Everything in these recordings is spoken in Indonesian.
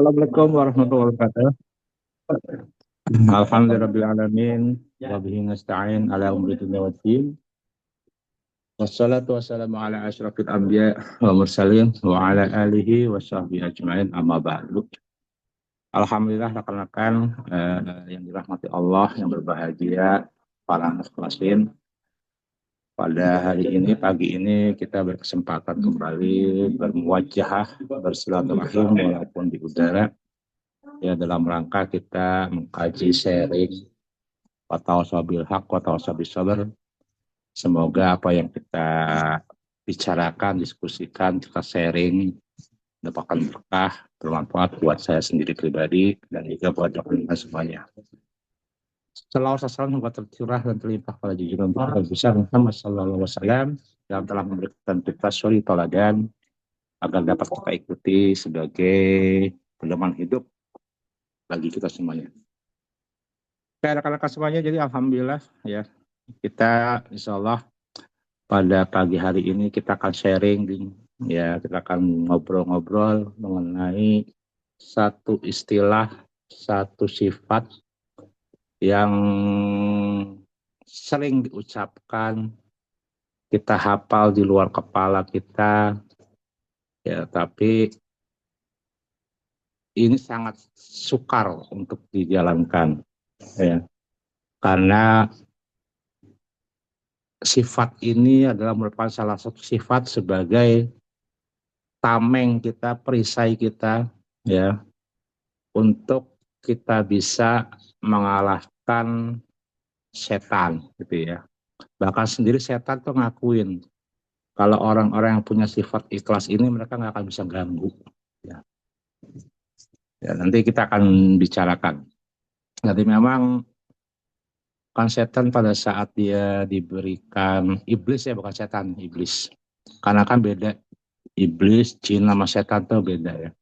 Assalamualaikum warahmatullahi wabarakatuh. Alhamdulillahirrahmanirrahim. Wa bihi nasta'in ala umri dunya waddin. Wassalatu wassalamu ala asyrafil anbiya wa mursalin wa ala alihi wa sahbihi ajma'in amma ba'du. Alhamdulillah rekan-rekan yang dirahmati Allah yang berbahagia, para muslimin. Pada hari ini, pagi ini kita berkesempatan kembali bermuwajahah, bersilaturahim walaupun di udara. Ya, dalam rangka kita mengkaji sharing watawassabil haq watawassabil sabr. Semoga apa yang kita bicarakan, diskusikan, kita sharing mendapatkan berkah, bermanfaat buat saya sendiri pribadi dan juga buat rekan semuanya. Selawat salam semoga tercurah dan terlimpah pada junjungan Nabi besar Muhammad sallallahu alaihi wasallam yang telah memberikan kita suri teladan agar dapat kita ikuti sebagai pedoman hidup bagi kita semuanya. Rekan-rekan semuanya, jadi alhamdulillah ya, kita insya Allah pada pagi hari ini kita akan sharing ya, kita akan ngobrol-ngobrol mengenai satu istilah, satu sifat yang sering diucapkan, kita hafal di luar kepala kita ya, tapi ini sangat sukar untuk dijalankan ya, karena sifat ini adalah merupakan salah satu sifat sebagai tameng kita, perisai kita ya, untuk kita bisa mengalahkan setan gitu ya. Bahkan sendiri setan tuh ngakuin kalau orang-orang yang punya sifat ikhlas ini mereka nggak akan bisa ganggu ya. Ya, nanti kita akan bicarakan. Jadi memang kan setan pada saat dia diberikan iblis ya, bukan setan, iblis. Karena kan beda, iblis, jin sama setan tuh beda ya.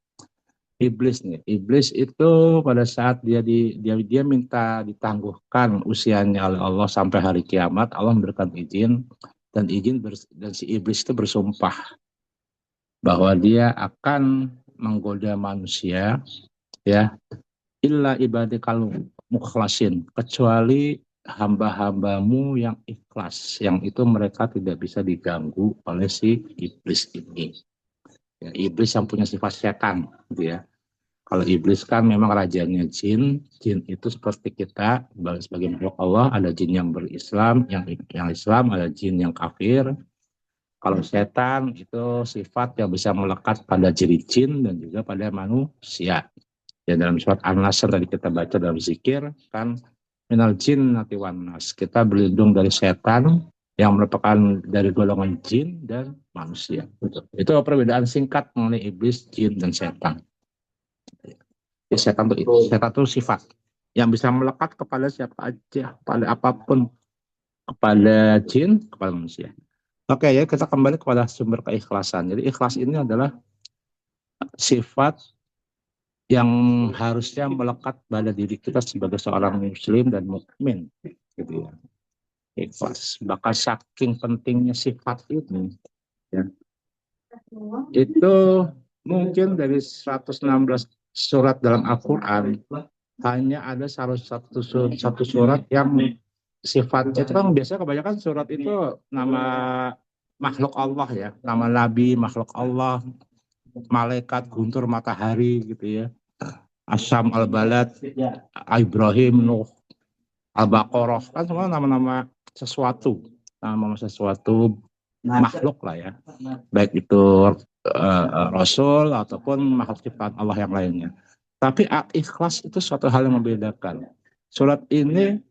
Iblis nih, iblis itu pada saat dia minta ditangguhkan usianya oleh Allah sampai hari kiamat, Allah memberikan izin dan si iblis itu bersumpah bahwa dia akan menggoda manusia ya, illa ibadikal mukhlasin, kecuali hamba-hambamu yang ikhlas, yang itu mereka tidak bisa diganggu oleh si iblis ini ya, iblis yang punya sifat setan gitu ya. Kalau iblis kan memang rajanya jin, jin itu seperti kita sebagai makhluk Allah, ada jin yang berislam, yang Islam, ada jin yang kafir. Kalau setan itu sifat yang bisa melekat pada ciri jin dan juga pada manusia. Ya, dalam surat An-Nasr tadi kita baca dalam zikir kan, minal jin nati wanas, kita berlindung dari setan yang merupakan dari golongan jin dan manusia. Itu perbedaan singkat mengenai iblis, jin, dan setan. Ya, setan itu sifat yang bisa melekat kepada siapa aja, pada apapun, kepada jin, kepada manusia. Oke ya, kita kembali kepada sumber keikhlasan. Jadi ikhlas ini adalah sifat yang harusnya melekat pada diri kita sebagai seorang muslim dan mukmin gitu ya. Ikhlas. Bahkan saking pentingnya sifat ini ya, itu mungkin dari 116 surat dalam Al-Quran hanya ada satu surat yang sifatnya itu kan, biasanya kebanyakan surat itu nama makhluk Allah ya, nama nabi, makhluk Allah, malaikat, guntur matahari gitu ya, Asyam, Al-Balad, Ibrahim, Nuh, Al-Baqarah, kan semua nama-nama sesuatu, nama sesuatu makhluk lah ya, baik itu Rasul ataupun makhluk ciptaan Allah yang lainnya. Tapi ikhlas itu suatu hal yang membedakan. Surat ini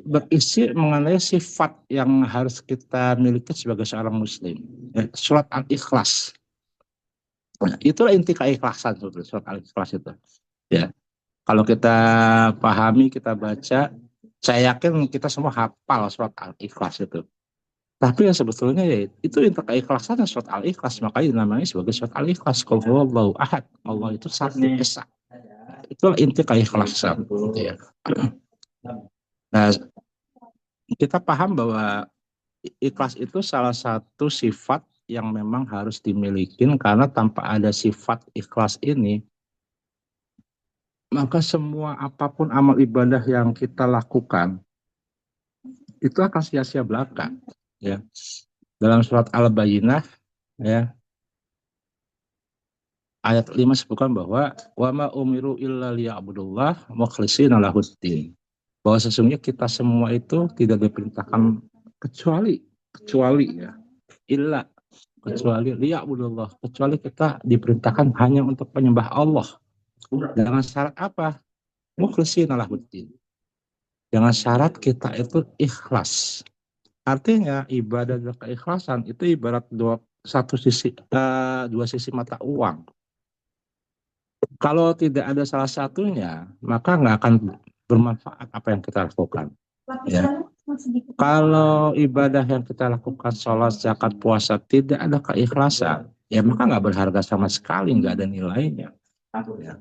berisi mengenai sifat yang harus kita miliki sebagai seorang muslim. Surat Al-Ikhlas. Nah, itulah inti keikhlasan surat Al-Ikhlas itu. Ya. Kalau kita pahami, kita baca, saya yakin kita semua hafal surat Al-Ikhlas itu. Tapi yang sebetulnya ya itu inti keikhlasan surat Al-Ikhlas, makanya namanya sebagai surat Al-Ikhlas. Qul huwallahu ahad, Allah itu satu esa. Itulah inti keikhlasan. Ya. Nah, kita paham bahwa ikhlas itu salah satu sifat yang memang harus dimiliki, karena tanpa ada sifat ikhlas ini, maka semua apapun amal ibadah yang kita lakukan itu akan sia-sia belaka. Ya. Dalam surat Al-Bayyinah, ya, ayat 5 sebutkan bahwa wa ma umiru illa liya'budullah mukhlishina lahuddin. Bahwa sesungguhnya kita semua itu tidak diperintahkan kecuali ya, illa, kecuali liya'budullah, kecuali kita diperintahkan hanya untuk menyembah Allah. Dengan syarat apa? Mukhlishina lahuddin. Dengan syarat kita itu ikhlas. Artinya ibadah dan keikhlasan itu ibarat dua sisi mata uang. Kalau tidak ada salah satunya, maka nggak akan bermanfaat apa yang kita lakukan. Ya. Kalau ibadah yang kita lakukan, sholat, zakat, puasa, tidak ada keikhlasan, ya maka nggak berharga sama sekali, nggak ada nilainya. Ya.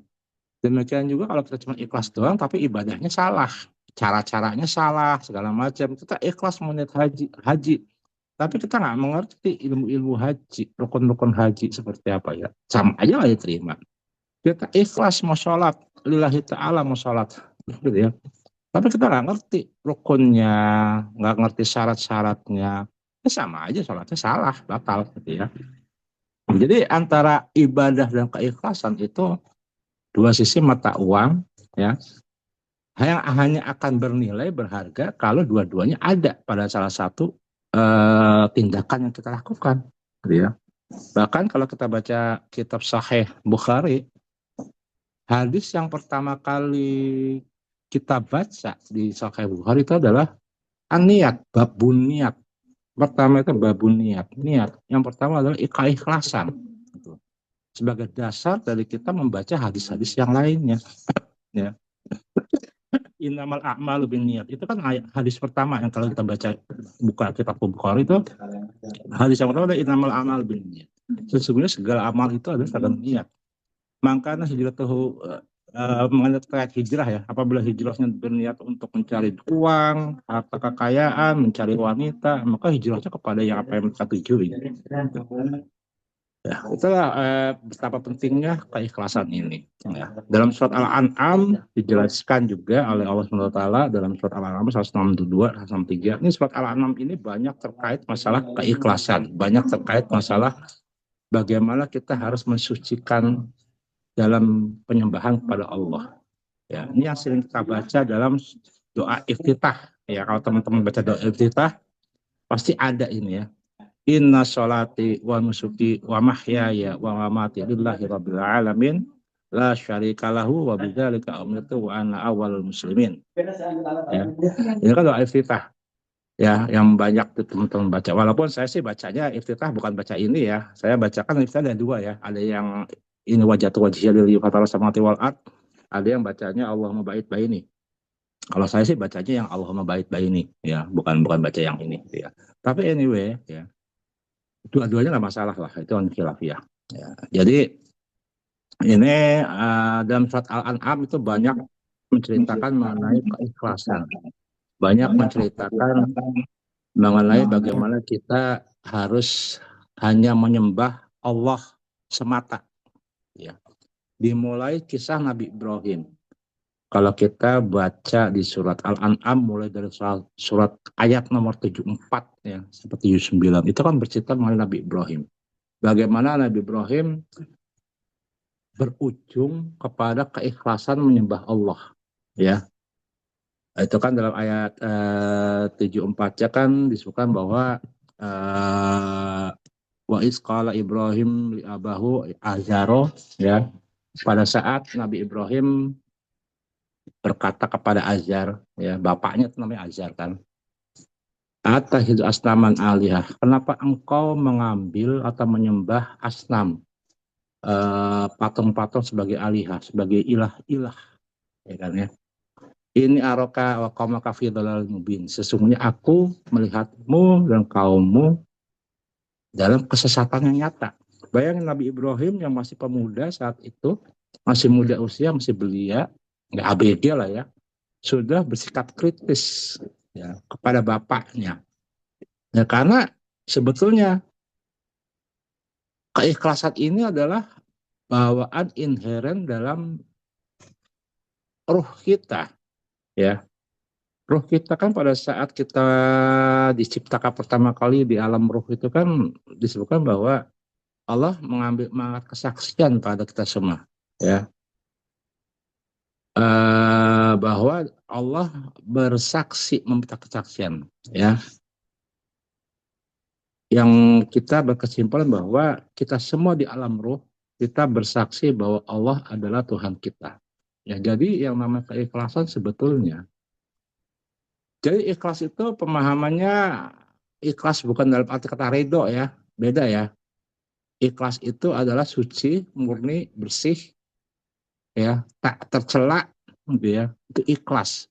Demikian juga kalau kita cuma ikhlas doang, tapi ibadahnya salah, cara-caranya salah, segala macam. Kita ikhlas mau niat haji, tapi kita nggak mengerti ilmu-ilmu haji, rukun-rukun haji seperti apa ya, sama aja lah diterima. Kita ikhlas mau sholat, lillahi ta'ala mau sholat, gitu ya. Tapi kita nggak ngerti rukunnya, nggak ngerti syarat-syaratnya, ya sama aja sholatnya salah, batal, gitu ya. Jadi antara ibadah dan keikhlasan itu dua sisi mata uang, ya, yang hanya akan bernilai berharga kalau dua-duanya ada pada salah satu tindakan yang kita lakukan, gitu ya. Bahkan kalau kita baca kitab Sahih Bukhari, hadis yang pertama kali kita baca di Sahih Bukhari itu adalah niat, babun niat. Pertama itu babun niat, niat. Yang pertama adalah keikhlasan. Sebagai dasar dari kita membaca hadis-hadis yang lainnya. Ya. Innamal a'malu binniyat. Itu kan hadis pertama yang kalau kita baca buka kitab Bukhari itu, hadis yang pertama adalah innamal a'malu binniyat. Sesungguhnya segala amal itu adalah segala niat. Makanya hijratuhu mengenai terkait hijrah ya, apabila hijrahnya berniat untuk mencari uang, harta kekayaan, mencari wanita, maka hijrahnya kepada yang apa yang kita tuju. Ya, itulah betapa pentingnya keikhlasan ini. Ya. Dalam surat Al-An'am dijelaskan juga oleh Allah SWT dalam surat Al-An'am 162, 163. Ini surat Al-An'am ini banyak terkait masalah keikhlasan, banyak terkait masalah bagaimana kita harus mensucikan dalam penyembahan kepada Allah. Ya, ini yang sering kita baca dalam doa iftitah. Ya, kalau teman-teman baca doa iftitah pasti ada ini ya. Inna sholati wa nusuki wa mahyaya wa mamati lillahi rabbil alamin la syarika lahu wa bidzalika umirtu wa ana awwalul muslimin. Ya. Ini kan doa iftitah ya yang banyak teman-teman baca. Walaupun saya sih bacanya iftitah bukan baca ini ya. Saya bacakan iftitah ada dua ya. Ada yang ini wajatu wajhiyya lillahi fatara samawati wal ard. Ada yang bacanya Allahumma ba'id baini. Kalau saya sih bacanya yang Allahumma ba'id baini ya, bukan baca yang ini ya. Tapi anyway ya, dua-duanya nggak masalah lah, itu kan khilafiyah. Ya. Jadi ini dalam surat Al-An'am itu banyak menceritakan mengenai keikhlasan, banyak menceritakan mengenai bagaimana kita harus hanya menyembah Allah semata. Ya. Dimulai kisah Nabi Ibrahim. Kalau kita baca di surat Al-An'am mulai dari surat ayat nomor 74 ya, seperti 79, itu kan bercerita mengenai Nabi Ibrahim. Bagaimana Nabi Ibrahim berujung kepada keikhlasan menyembah Allah, ya. Itu kan dalam ayat 74 ya kan disebutkan bahwa wa isqala Ibrahim li abahu azaro, ya. Pada saat Nabi Ibrahim berkata kepada Azar, ya, bapaknya itu namanya Azar kan. Atahidu asnaman alihah. Kenapa engkau mengambil atau menyembah asnam, patung-patung sebagai alihah, sebagai ilah-ilah, ya kan ya. Ini aroka wa qaumaka fi dhalalin mubin. Sesungguhnya aku melihatmu dan kaummu dalam kesesatan yang nyata. Bayangin Nabi Ibrahim yang masih pemuda saat itu, masih muda usia, masih belia, nggak ABG lah ya, sudah bersikap kritis ya kepada bapaknya. Ya karena sebetulnya Keikhlasan ini adalah bawaan inheren dalam ruh kita, ya. Ruh kita kan pada saat kita diciptakan pertama kali di alam ruh itu kan disebutkan bahwa Allah mengangkat kesaksian pada kita semua, ya. Bahwa Allah bersaksi meminta kesaksian, ya. Yang kita berkesimpulan bahwa kita semua di alam ruh kita bersaksi bahwa Allah adalah Tuhan kita. Ya, jadi yang namanya keikhlasan sebetulnya. Jadi ikhlas itu pemahamannya ikhlas bukan dalam arti kata redo ya, beda ya. Ikhlas itu adalah suci, murni, bersih, ya, tak tercela, gitu ya. Itu ikhlas.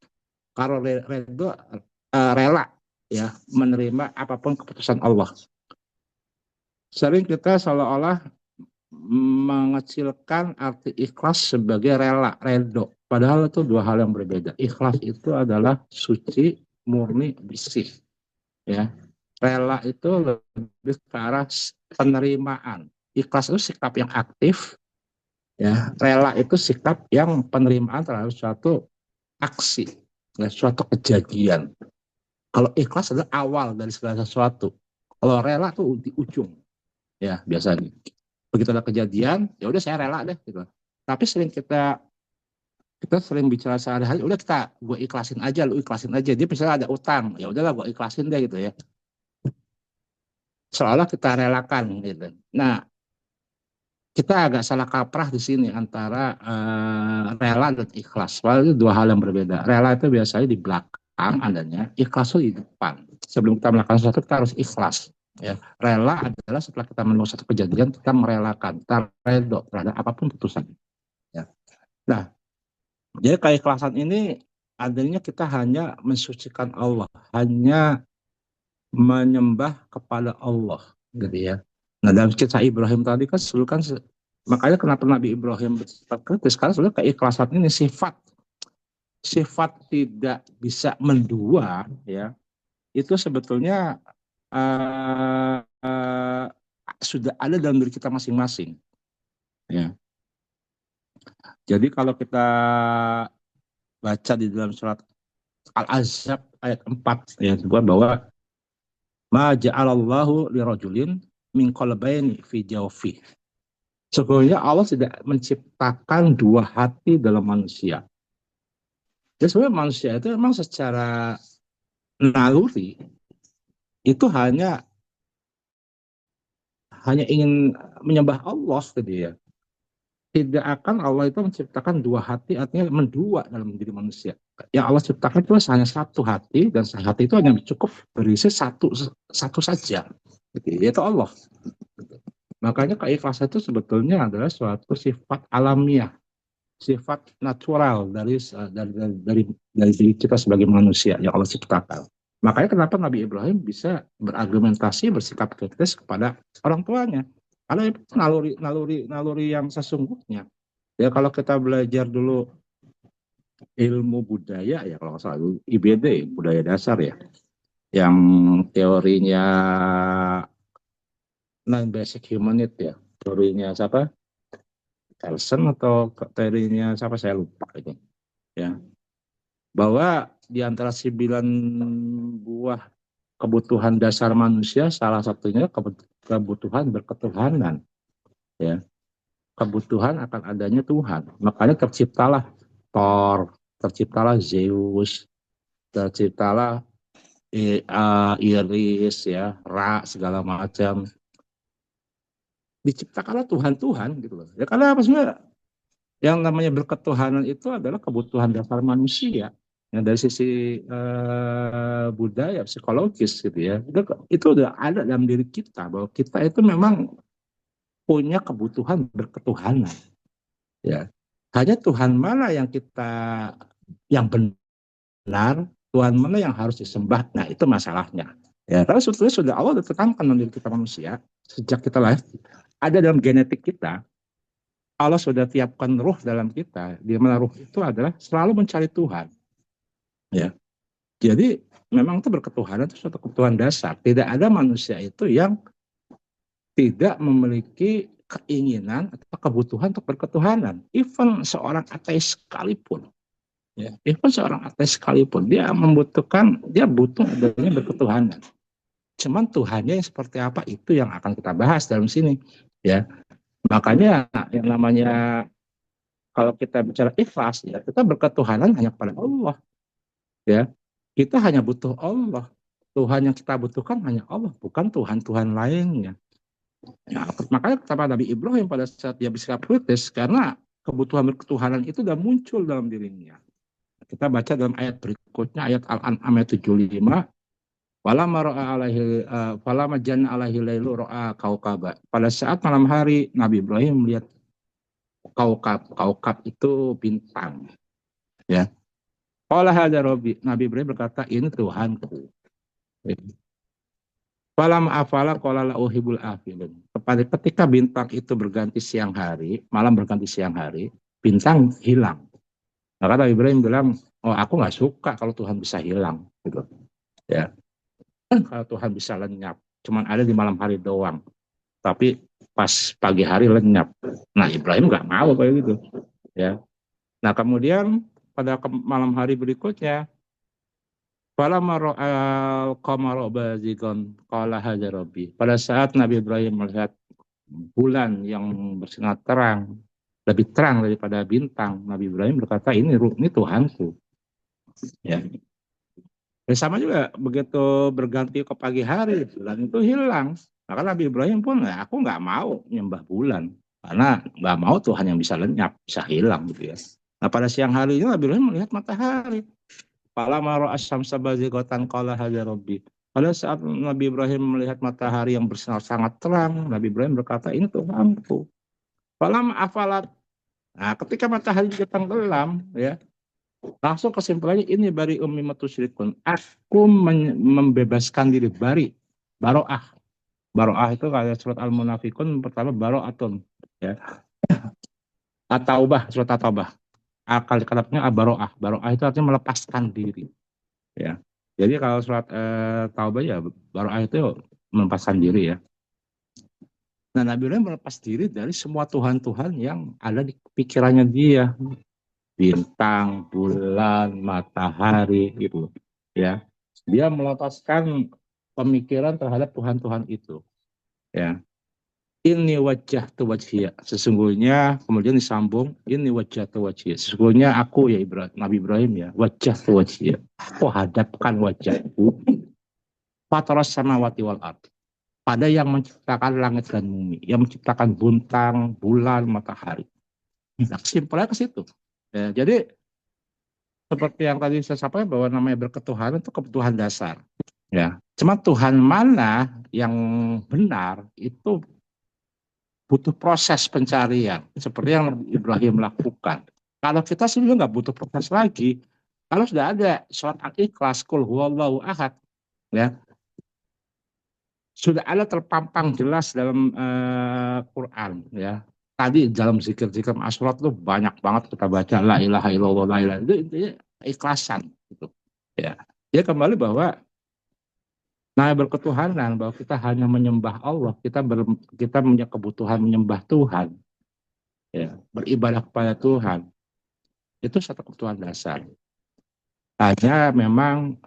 Kalau redo rela, ya, menerima apapun keputusan Allah. Sering kita seolah-olah mengecilkan arti ikhlas sebagai rela, redo. Padahal itu dua hal yang berbeda. Ikhlas itu adalah suci, murni, bersih. Ya, rela itu lebih ke arah penerimaan. Ikhlas itu sikap yang aktif. Ya, rela itu sikap yang penerimaan terhadap suatu aksi, ya, suatu kejadian. Kalau ikhlas adalah awal dari segala sesuatu. Kalau rela itu di ujung. Ya, biasanya begitu ada kejadian ya udah saya rela deh gitu. Tapi sering kita kita sering bicara sehari-hari udah gue ikhlasin aja, lu ikhlasin aja. Dia misalnya ada utang ya udahlah gue ikhlasin deh gitu ya, seolah kita relakan gitu. Nah, kita agak salah kaprah di sini antara rela dan ikhlas. Padahal itu dua hal yang berbeda. Rela itu biasanya di belakang adanya, ikhlas itu di depan. Sebelum kita melakukan sesuatu kita harus ikhlas. Ya, rela adalah setelah kita menemukan satu kejadian kita merelakan, kita redo terhadap apapun putusan. Ya. Nah, jadi keikhlasan ini adanya kita hanya mensucikan Allah, hanya menyembah kepada Allah, gitu ya. Nah, dalam kisah Ibrahim tadi kan seluruh kan makanya kenapa Nabi Ibrahim bersifat kritis karena sebenarnya keikhlasan ini sifat tidak bisa mendua, ya. Itu sebetulnya sudah ada dalam diri kita masing-masing, ya. Jadi kalau kita baca di dalam surat Al-Ahzab ayat 4 ya disebut bahwa ma ja'alallahu lirajulin min qalbaini fi jawfi. Sebenarnya Allah tidak menciptakan dua hati dalam manusia. Jadi sebenarnya manusia itu memang secara naluri itu hanya ingin menyembah Allah gitu ya. Tidak akan Allah itu menciptakan dua hati, artinya mendua dalam diri manusia. Yang Allah ciptakan itu hanya satu hati, dan hati itu hanya cukup berisi satu saja, gitu, yaitu Allah. Makanya keikhlasan itu sebetulnya adalah suatu sifat alamiah, sifat natural dari diri kita sebagai manusia yang Allah ciptakan. Makanya kenapa Nabi Ibrahim bisa berargumentasi bersikap kritis kepada orang tuanya, karena itu naluri yang sesungguhnya. Ya kalau kita belajar dulu ilmu budaya ya kalau nggak salah IBD budaya dasar ya, yang teorinya non basic humanity ya, teorinya siapa? Elson atau teorinya siapa saya lupa itu ya, bahwa di antara 9 buah kebutuhan dasar manusia salah satunya kebutuhan berketuhanan, ya, kebutuhan akan adanya Tuhan. Makanya terciptalah Thor, terciptalah Zeus, terciptalah Iris ya, Ra segala macam. Diciptakanlah Tuhan-Tuhan gitu loh. Ya karena apa sebenarnya yang namanya berketuhanan itu adalah kebutuhan dasar manusia. Ya, dari sisi budaya psikologis gitu ya, itu udah ada dalam diri kita bahwa kita itu memang punya kebutuhan berketuhanan. Ya, hanya Tuhan mana yang benar, Tuhan mana yang harus disembah. Nah itu masalahnya. Ya, karena sebetulnya sudah Allah sudah tekankan dalam diri kita manusia sejak kita lahir, ada dalam genetik kita. Allah sudah tiapkan ruh dalam kita, di mana ruh itu adalah selalu mencari Tuhan. Ya, jadi memang itu berketuhanan itu suatu kebutuhan dasar. Tidak ada manusia itu yang tidak memiliki keinginan atau kebutuhan untuk berketuhanan. Even seorang ateis sekalipun, ya, even seorang ateis sekalipun, dia butuh adanya berketuhanan. Cuman Tuhannya yang seperti apa itu yang akan kita bahas dalam sini, ya. Makanya yang namanya kalau kita bicara ikhlas, ya kita berketuhanan hanya kepada Allah, ya. Kita hanya butuh Allah. Tuhan yang kita butuhkan hanya Allah, bukan Tuhan-Tuhan lainnya. Ya, makanya kata Nabi Ibrahim pada saat dia bersikap kritis, karena kebutuhan berketuhanan itu sudah muncul dalam dirinya. Kita baca dalam ayat berikutnya, ayat Al-An'am ayat 75, Falamma ra'a alaihi falamma janna alaihi lailu ra'a kaukaba. Pada saat malam hari Nabi Ibrahim melihat kaukab. Kaukab itu bintang, ya. Qala hadza rabbi. Nabi Ibrahim berkata, ini Tuhanku. Falam afala qala la uhibul afilin. Ketika bintang itu berganti siang hari, malam berganti siang hari, bintang hilang. Maka Nabi Ibrahim bilang, oh aku nggak suka kalau Tuhan bisa hilang, gitu. Ya, kalau Tuhan bisa lenyap, cuman ada di malam hari doang. Tapi pas pagi hari lenyap. Nah Ibrahim nggak mau kayak gitu. Ya. Nah kemudian pada malam hari berikutnya, pada saat Nabi Ibrahim melihat bulan yang bersinar terang, lebih terang daripada bintang, Nabi Ibrahim berkata, ini Tuhanku. Ya. Dan sama juga begitu berganti ke pagi hari, bulan itu hilang. Maka Nabi Ibrahim pun, ya, aku nggak mau nyembah bulan, karena nggak mau Tuhan yang bisa lenyap, bisa hilang gitu ya. Nah pada siang hari ini Nabi Ibrahim melihat matahari. Falamma ra'a asy-syamsa bazighatan qala hadza rabbi. Pada saat Nabi Ibrahim melihat matahari yang bersinar sangat terang, Nabi Ibrahim berkata, ini Tuhanku. Falamma afalat. Nah, ketika matahari datang tenggelam, ya, langsung kesimpulannya ini bari ummi matusyrikun. Aku membebaskan diri baroah. Baroah itu kayak surat Al-Munafikun pertama baroatun, ya. At-Taubah, surat At-Taubah. Akal kalimatnya baroah. Baroah itu artinya melepaskan diri. Ya. Jadi kalau surat Taubah ya baroah itu melepaskan diri ya. Nah Nabi Ibrahim melepas diri dari semua Tuhan-Tuhan yang ada di pikirannya dia. Bintang, bulan, matahari gitu. Ya. Dia melepaskan pemikiran terhadap Tuhan-Tuhan itu. Ya. Ini wajah tu wajhiyah. Sesungguhnya kemudian disambung ini wajah tu wajhiyah. Sesungguhnya aku ya Ibrahim, Nabi Ibrahim ya wajah tu wajhiyah. Aku hadapkan wajahku fataras samawati wal ard. Pada yang menciptakan langit dan bumi, yang menciptakan buntang, bulan, matahari. Nah, simpelnya ke situ. Ya, jadi seperti yang tadi saya sampaikan bahwa namanya berketuhanan itu kebutuhan dasar. Ya, cuma Tuhan mana yang benar itu butuh proses pencarian seperti yang Ibrahim lakukan. Kalau kita sebenarnya nggak butuh proses lagi. Kalau sudah ada surat Al-Ikhlas, Qul huwallahu ahad, ya sudah ada terpampang jelas dalam Quran, ya. Tadi dalam zikir-zikir Asyurat itu banyak banget kita baca la ilaha illallah la ilaha itu intinya ikhlasan gitu. Ya. Dia kembali bahwa berketuhanan bahwa kita hanya menyembah Allah, kita punya kebutuhan menyembah Tuhan, ya, beribadah kepada Tuhan. Itu satu kebutuhan dasar. Hanya memang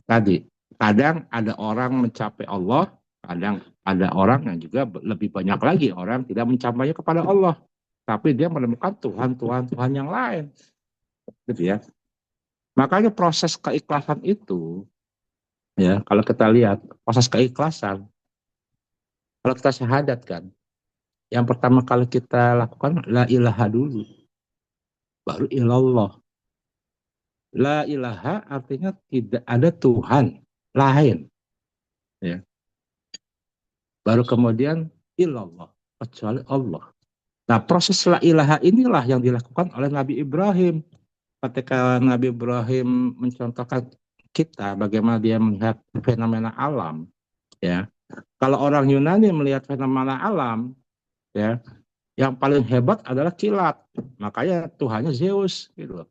tadi kadang ada orang mencapai Allah, kadang ada orang yang juga lebih banyak lagi orang tidak mencapainya kepada Allah, tapi dia menemukan Tuhan yang lain, gitu ya. Makanya proses keikhlasan itu, ya, kalau kita lihat proses keikhlasan, kalau kita syahadat kan, yang pertama kali kita lakukan la ilaha dulu, baru ilallah. La ilaha artinya tidak ada Tuhan lain, ya. Baru kemudian ilallah, kecuali Allah. Nah, proses la ilaha inilah yang dilakukan oleh Nabi Ibrahim. Ketika Nabi Ibrahim mencontohkan kita bagaimana dia melihat fenomena alam, ya. Kalau orang Yunani melihat fenomena alam, ya, yang paling hebat adalah kilat. Makanya Tuhannya Zeus, gitu.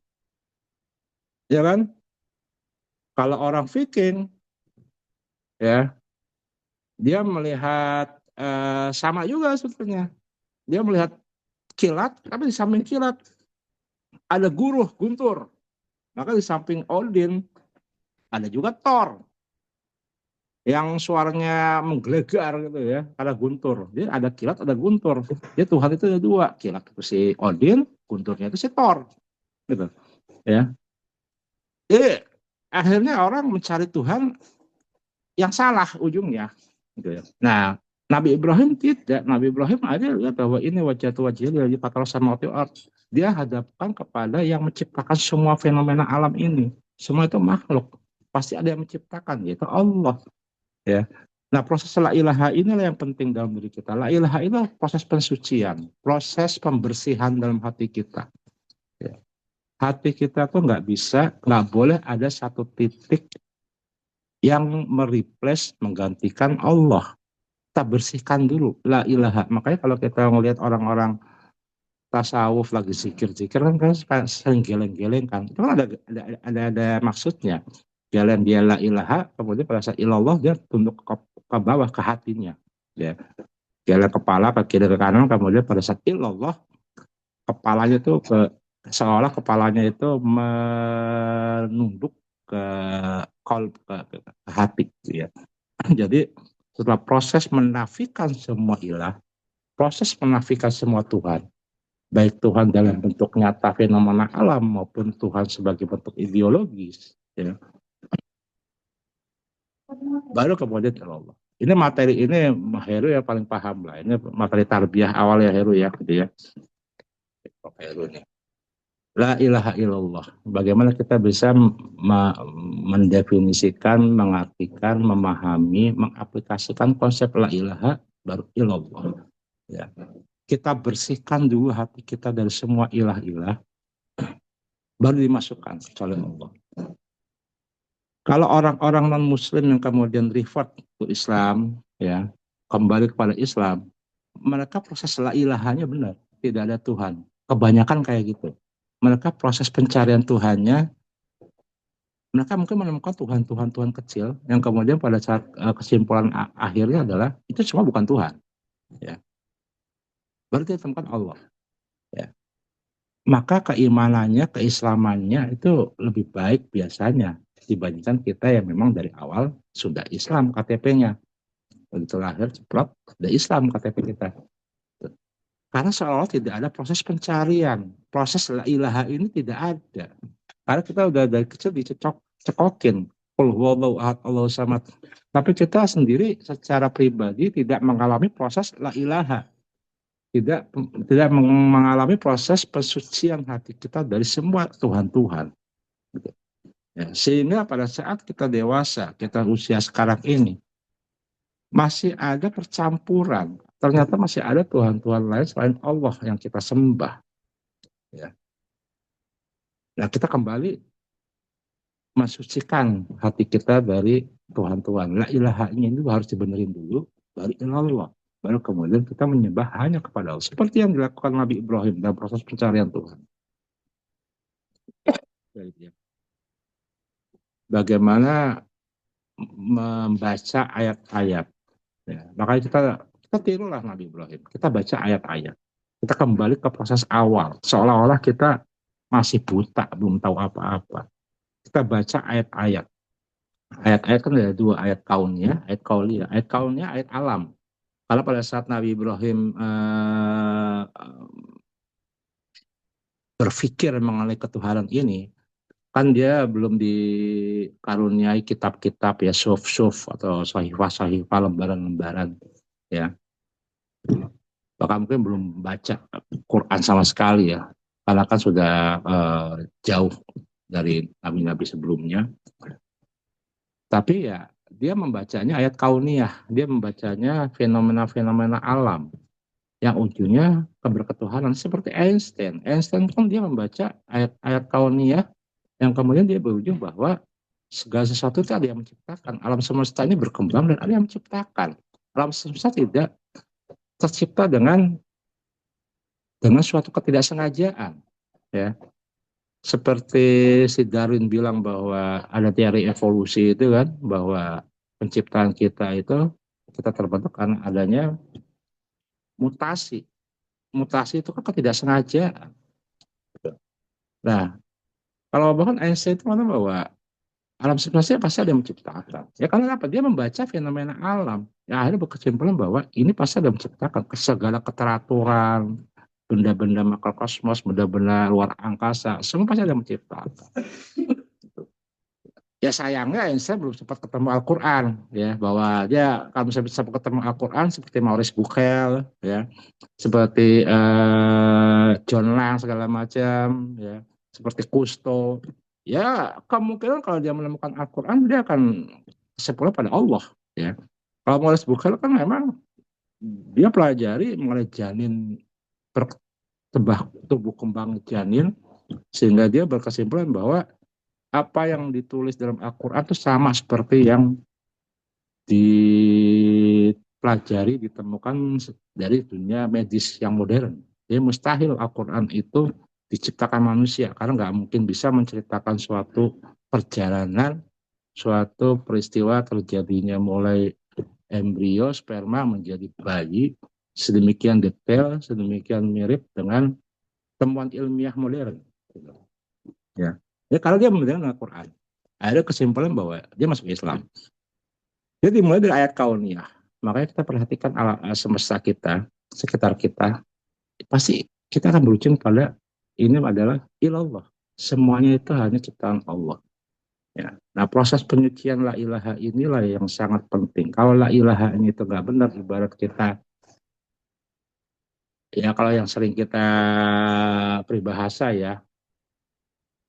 Ya kan? Kalau orang Viking, ya, dia melihat sama juga sebetulnya. Dia melihat kilat, tapi di samping kilat ada Guruh, Guntur. Maka di samping Odin ada juga Thor yang suaranya menggelegar gitu ya, ada Guntur. Jadi ada kilat, ada Guntur. Jadi Tuhan itu ada dua, kilat itu si Odin, Gunturnya itu si Thor, gitu ya. Jadi akhirnya orang mencari Tuhan yang salah ujungnya, gitu ya. Nah, Nabi Ibrahim tidak. Nabi Ibrahim ada lihat bahwa ini wajah wajah dari fatal sama art. Dia hadapkan kepada yang menciptakan semua fenomena alam ini. Semua itu makhluk. Pasti ada yang menciptakan, yaitu Allah. Ya. Nah, proses la ilaha inilah yang penting dalam diri kita. La ilaha itu proses pensucian, proses pembersihan dalam hati kita. Ya. Hati kita tuh nggak bisa, nggak boleh ada satu titik yang mereplace, menggantikan Allah. Kita bersihkan dulu la ilaha. Makanya kalau kita ngelihat orang-orang tasawuf lagi zikir-zikir kan sering geleng-geleng kan. Itu kan ada maksudnya. Jalan dia la ilaha, kemudian pada saat ilallah dia tunduk ke bawah ke hatinya. Ya. Jalan kepala ke kiri ke kanan, kemudian pada saat ilallah kepalanya itu seolah kepalanya itu menunduk ke kolb ke hati gitu ya. Jadi setelah proses menafikan semua ilah, proses menafikan semua Tuhan, baik Tuhan dalam bentuk nyata fenomena alam maupun Tuhan sebagai bentuk ideologis, ya, baru kemudian Allah. Ini materi ini Heru yang paling paham lah. Ini materi tarbiyah awal ya Heru ya, gitu ya. Heru nih. La ilaha illallah. Bagaimana kita bisa mendefinisikan, mengartikan, memahami, mengaplikasikan konsep la ilaha baru illallah. Ya. Kita bersihkan dulu hati kita dari semua ilah-ilah, baru dimasukkan kecuali Allah. Kalau orang-orang non-Muslim yang kemudian revert ke Islam, ya kembali kepada Islam, mereka proses la ilahanya benar, tidak ada Tuhan. Kebanyakan kayak gitu. Mereka proses pencarian Tuhannya, mereka mungkin menemukan Tuhan kecil yang kemudian pada saat kesimpulan akhirnya adalah itu semua bukan Tuhan. Ya. Baru dia temukan Allah. Ya. Maka keimanannya, keislamannya itu lebih baik biasanya dibandingkan kita yang memang dari awal sudah Islam KTP-nya. Begitu lahir ceplok, sudah Islam KTP kita. Karena seolah tidak ada proses pencarian. Proses la ilaha ini tidak ada. Karena kita udah dari kecil cekokin. Qul huwallahu ahad, Allahu samad. Tapi kita sendiri secara pribadi tidak mengalami proses la ilaha. Tidak mengalami proses pensucian hati kita dari semua Tuhan-Tuhan. Ya, sehingga pada saat kita dewasa, kita usia sekarang ini, masih ada percampuran. Ternyata masih ada Tuhan-Tuhan lain selain Allah yang kita sembah. Ya. Nah, kita kembali mensucikan hati kita dari Tuhan-Tuhan. La ilahanya itu harus dibenerin dulu, baru ilallah. Baru kemudian kita menyembah hanya kepada Allah. Seperti yang dilakukan Nabi Ibrahim dalam proses pencarian Tuhan. Bagaimana membaca ayat-ayat. Ya, makanya kita tirulah Nabi Ibrahim. Kita baca ayat-ayat. Kita kembali ke proses awal. Seolah-olah kita masih buta, belum tahu apa-apa. Kita baca ayat-ayat. Ayat-ayat kan ada dua, ayat kaunnya, ayat kaulia. Ayat kaunnya ayat alam. Kalau pada saat Nabi Ibrahim berpikir mengenai ketuhanan ini, kan dia belum dikaruniai kitab-kitab ya, suf-suf atau sahifah-sahifah, lembaran-lembaran ya. Bahkan mungkin belum baca Quran sama sekali ya, karena kan sudah jauh dari nabi-nabi sebelumnya. Tapi ya dia membacanya ayat kauniyah, dia membacanya fenomena-fenomena alam yang ujungnya keberketuhanan seperti Einstein. Einstein kan dia membaca ayat-ayat kauniyah yang kemudian dia berujung bahwa segala sesuatu itu ada yang menciptakan. Alam semesta ini berkembang dan ada yang menciptakan. Alam semesta tidak tercipta dengan suatu ketidaksengajaan, ya. Seperti si Darwin bilang bahwa ada teori evolusi itu kan, bahwa penciptaan kita itu kita terbentuk karena adanya mutasi. Mutasi itu kan ketidaksengajaan. Nah, kalau bahkan Einstein itu mengatakan bahwa alam semesta pasti ada yang menciptakan. Ya karena apa? Dia membaca fenomena alam. Ya akhirnya berkesimpulan bahwa ini pasti ada yang menciptakan segala keteraturan, benda-benda makrokosmos, benda-benda luar angkasa, semua pasti ada yang menciptakan. Ya sayangnya Einstein belum sempat ketemu Al-Quran, ya bahwa dia kalau misalnya bisa ketemu Al-Quran seperti Maurice Bucaille, ya seperti John Lang segala macam, ya seperti Cousteau, ya kemungkinan kalau dia menemukan Al-Quran dia akan kesimpulan pada Allah, ya. Kalau Maurice Bucaille kan memang dia pelajari mengenai janin tubuh kembang janin sehingga dia berkesimpulan bahwa apa yang ditulis dalam Al-Quran itu sama seperti yang dipelajari, ditemukan dari dunia medis yang modern. Jadi mustahil Al-Quran itu diciptakan manusia, karena nggak mungkin bisa menceritakan suatu perjalanan, suatu peristiwa terjadinya mulai embrio, sperma menjadi bayi, sedemikian detail, sedemikian mirip dengan temuan ilmiah modern. Ya, ya kalau dia mendengar Al-Quran, ada kesimpulan bahwa dia masuk Islam. Jadi mulai dari ayat kauniyah. Makanya kita perhatikan alam semesta kita, sekitar kita, pasti kita akan berujung pada ini adalah ilallah. Semuanya itu hanya ciptaan Allah. Ya. Nah proses penyucian la ilaha inilah yang sangat penting. Kalau la ilaha ini itu nggak benar, ibarat kita, ya kalau yang sering kita peribahasa ya,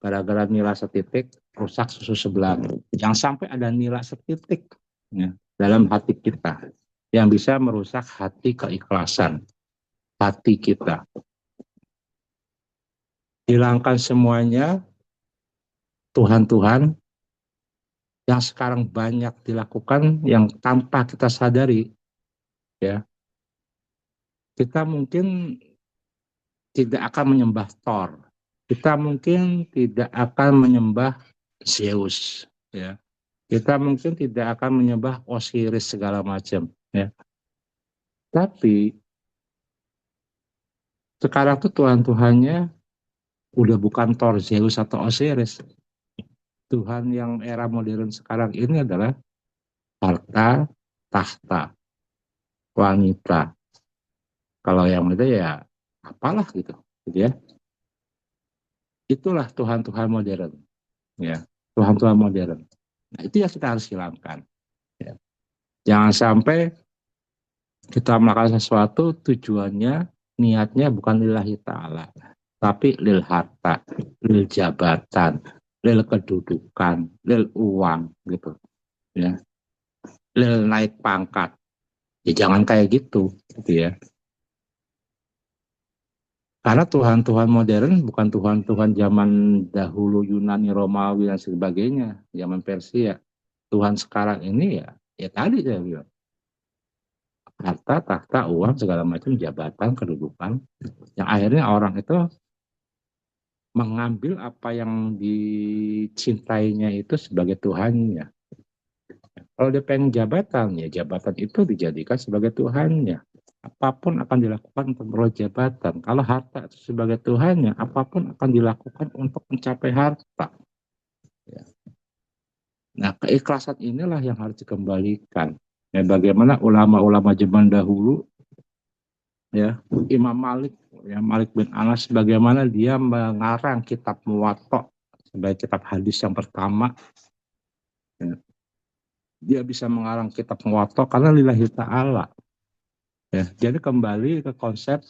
gara-gara nila setitik rusak susu sebelah. Yang sampai ada nila setitik ya, dalam hati kita yang bisa merusak hati keikhlasan hati kita. Hilangkan semuanya Tuhan-Tuhan yang sekarang banyak dilakukan yang tanpa kita sadari, ya. Kita mungkin tidak akan menyembah Thor. Kita mungkin tidak akan menyembah Zeus, ya. Kita mungkin tidak akan menyembah Osiris segala macam, ya. Tapi sekarang tuh Tuhan-Tuhannya udah bukan Thor, Zeus atau Osiris. Tuhan yang era modern sekarang ini adalah harta, tahta, wanita. Kalau yang itu ya apalah gitu, gitu ya. Itulah Tuhan-Tuhan modern, ya. Tuhan-Tuhan modern. Nah, itu yang kita harus hilangkan. Ya. Jangan sampai kita melakukan sesuatu tujuannya, niatnya bukan lillahi ta'ala, tapi lil harta, lil jabatan, lil kedudukan, lil uang, gitu. Ya. Lil naik pangkat. Ya jangan kayak gitu ya. Karena Tuhan-Tuhan modern bukan Tuhan-Tuhan zaman dahulu Yunani, Romawi, dan sebagainya, zaman Persia. Tuhan sekarang ini ya tadi saya bilang, harta, tahta, uang, segala macam, jabatan, kedudukan, yang akhirnya orang itu mengambil apa yang dicintainya itu sebagai Tuhannya. Kalau dia pengen jabatan, ya jabatan itu dijadikan sebagai Tuhannya. Apapun akan dilakukan untuk memperoleh jabatan. Kalau harta itu sebagai Tuhannya, apapun akan dilakukan untuk mencapai harta. Ya. Nah, keikhlasan inilah yang harus dikembalikan. Ya, bagaimana ulama-ulama zaman dahulu, ya Imam Malik, ya Malik bin Anas, bagaimana dia mengarang kitab Muwatta sebagai kitab hadis yang pertama. Ya. Dia bisa mengarang kitab Muwatta karena lillahi ta'ala. Ya, jadi kembali ke konsep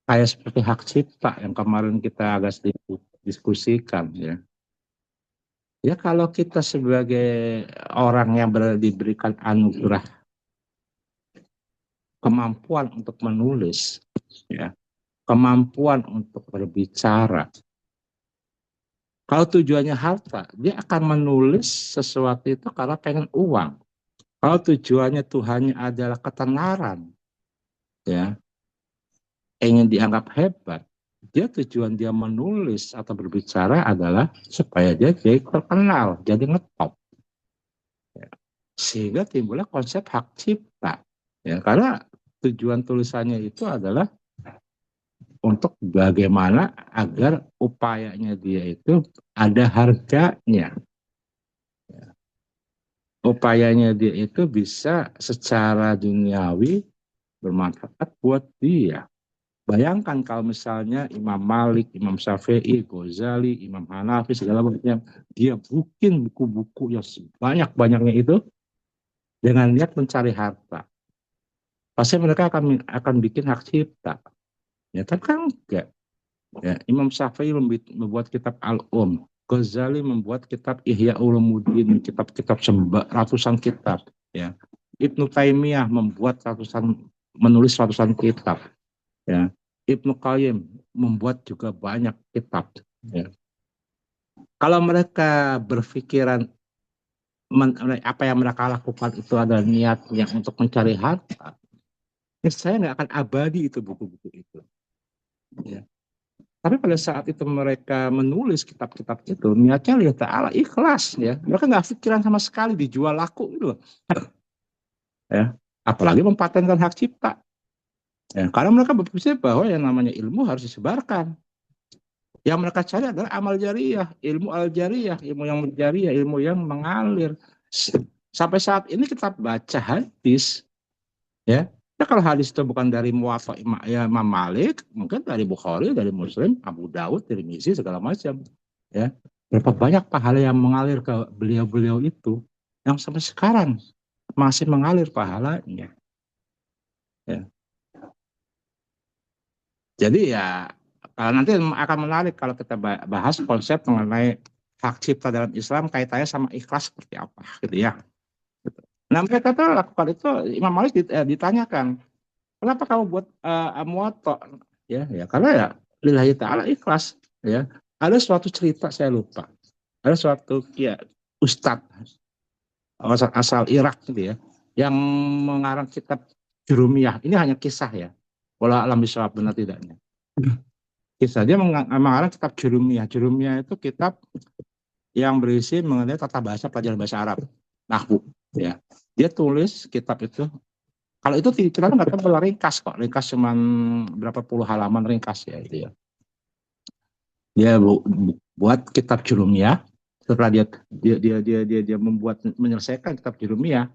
kayak seperti hak cipta yang kemarin kita agak sedikit diskusikan ya. Ya kalau kita sebagai orang yang diberikan anugerah kemampuan untuk menulis, ya, kemampuan untuk berbicara. Kalau tujuannya harta, dia akan menulis sesuatu itu karena pengen uang. Kalau tujuannya Tuhannya adalah ketenaran, ya, ingin dianggap hebat, dia tujuan dia menulis atau berbicara adalah supaya dia jadi terkenal, jadi ngetop. sehingga timbullah konsep hak cipta. Ya, karena tujuan tulisannya itu adalah untuk bagaimana agar upayanya dia itu ada harganya. Upayanya dia itu bisa secara duniawi bermanfaat buat dia. Bayangkan kalau misalnya Imam Malik, Imam Syafi'i, Ghazali, Imam Hanafi, segala macam, dia bikin buku-buku yang sebanyak-banyaknya itu dengan niat mencari harta. Pasti mereka akan bikin hak cipta. Ya, tapi kan enggak. Ya, Imam Syafi'i membuat kitab Ghazali membuat kitab Ihya Ulumuddin, kitab-kitab ratusan kitab. Ya. Ibnu Taimiyah menulis ratusan kitab. Ya. Ibnu Qayyim membuat juga banyak kitab. Ya. Kalau mereka berpikiran apa yang mereka lakukan itu adalah niatnya untuk mencari harta, ya saya nggak akan abadi itu buku-buku itu. Ya. Tapi pada saat itu mereka menulis kitab-kitab itu, niatnya lihat ta'ala ikhlas ya. Mereka nggak pikiran sama sekali dijual laku gitu. Ya. Apalagi mempatenkan hak cipta. Ya. Karena mereka berpikir bahwa yang namanya ilmu harus disebarkan. Yang mereka cari adalah amal jariyah, ilmu al-jariyah, ilmu yang berjariyah, ilmu yang mengalir. Sampai saat ini kita baca hadis, ya. Ya kalau hadis itu bukan dari Muwatta Imam Malik, mungkin dari Bukhari, dari Muslim, Abu Dawud, Tirmizi, segala macam. Ya, berapa banyak pahala yang mengalir ke beliau-beliau itu, yang sampai sekarang masih mengalir pahalanya. Ya. Jadi ya, kalau nanti akan menarik kalau kita bahas konsep mengenai hak cipta dalam Islam kaitannya sama ikhlas seperti apa, gitu ya. Nah mereka tuh lakukan itu, Imam Malik ditanyakan, kenapa kamu buat Muwatta? Ya, ya karena ya lillahi ta'ala ikhlas. Ya, ada suatu cerita saya lupa. Ada suatu ya ustadz asal Irak gitu ya, yang mengarang kitab Jurumiyah. Ini hanya kisah ya. Walau alam bisawab benar tidaknya. Kisah dia mengarang kitab Jurumiyah. Jurumiyah itu kitab yang berisi mengenai tata bahasa pelajaran bahasa Arab. Nahwu ya. Dia tulis kitab itu. Kalau itu kita nggak tahu ringkas kok. Ringkas cuma berapa puluh halaman ringkas ya itu ya. Dia buat kitab Jurumiyah. Setelah dia membuat menyelesaikan kitab Jurumiyah,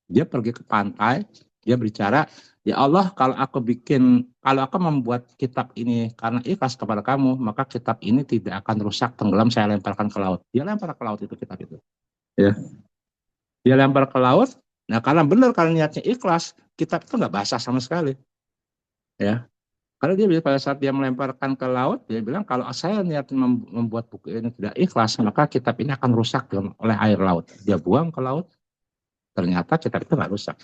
dia pergi ke pantai, dia berbicara, ya Allah kalau aku membuat kitab ini karena ikhlas kepada kamu, maka kitab ini tidak akan rusak, tenggelam, saya lemparkan ke laut. Dia lempar ke laut itu kitab itu. Ya. Dia lempar ke laut, nah karena benar kalau niatnya ikhlas, kitab itu nggak basah sama sekali. Ya. Karena dia pada saat dia melemparkan ke laut, dia bilang kalau saya niat membuat buku ini tidak ikhlas, maka kitab ini akan rusak oleh air laut. Dia buang ke laut, ternyata kitab itu nggak rusak.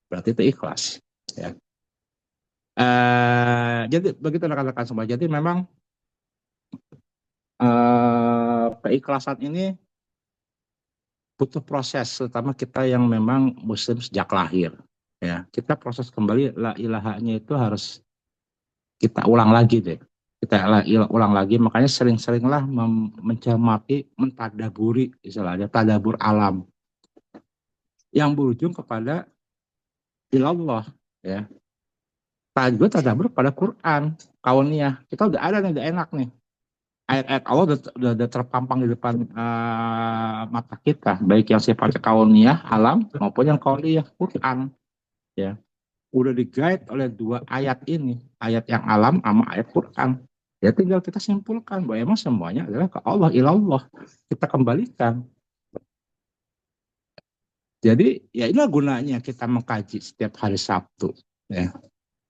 Berarti itu ikhlas. Ya. Jadi begitu rekan-rekan semua. Jadi memang keikhlasan ini butuh proses, terutama kita yang memang Muslim sejak lahir. Ya, kita proses kembali la ilahanya itu harus kita ulang lagi deh. Kita ulang lagi, makanya sering-seringlah mencermati, mentadaburi, istilahnya tadabur alam yang berujung kepada ilallah. Ya, tadabur pada Quran, kauniyah. Kita udah ada nih, udah enak nih. Ayat-ayat Allah udah terpampang di depan mata kita, baik yang sifatnya kauniyah, alam, maupun yang kauniyah, Quran. Ya, udah digait oleh dua ayat ini, ayat yang alam sama ayat Quran. Ya tinggal kita simpulkan bahwa emang semuanya adalah ke Allah, ilallah. Kita kembalikan. Jadi ya inilah gunanya kita mengkaji setiap hari Sabtu. Ya.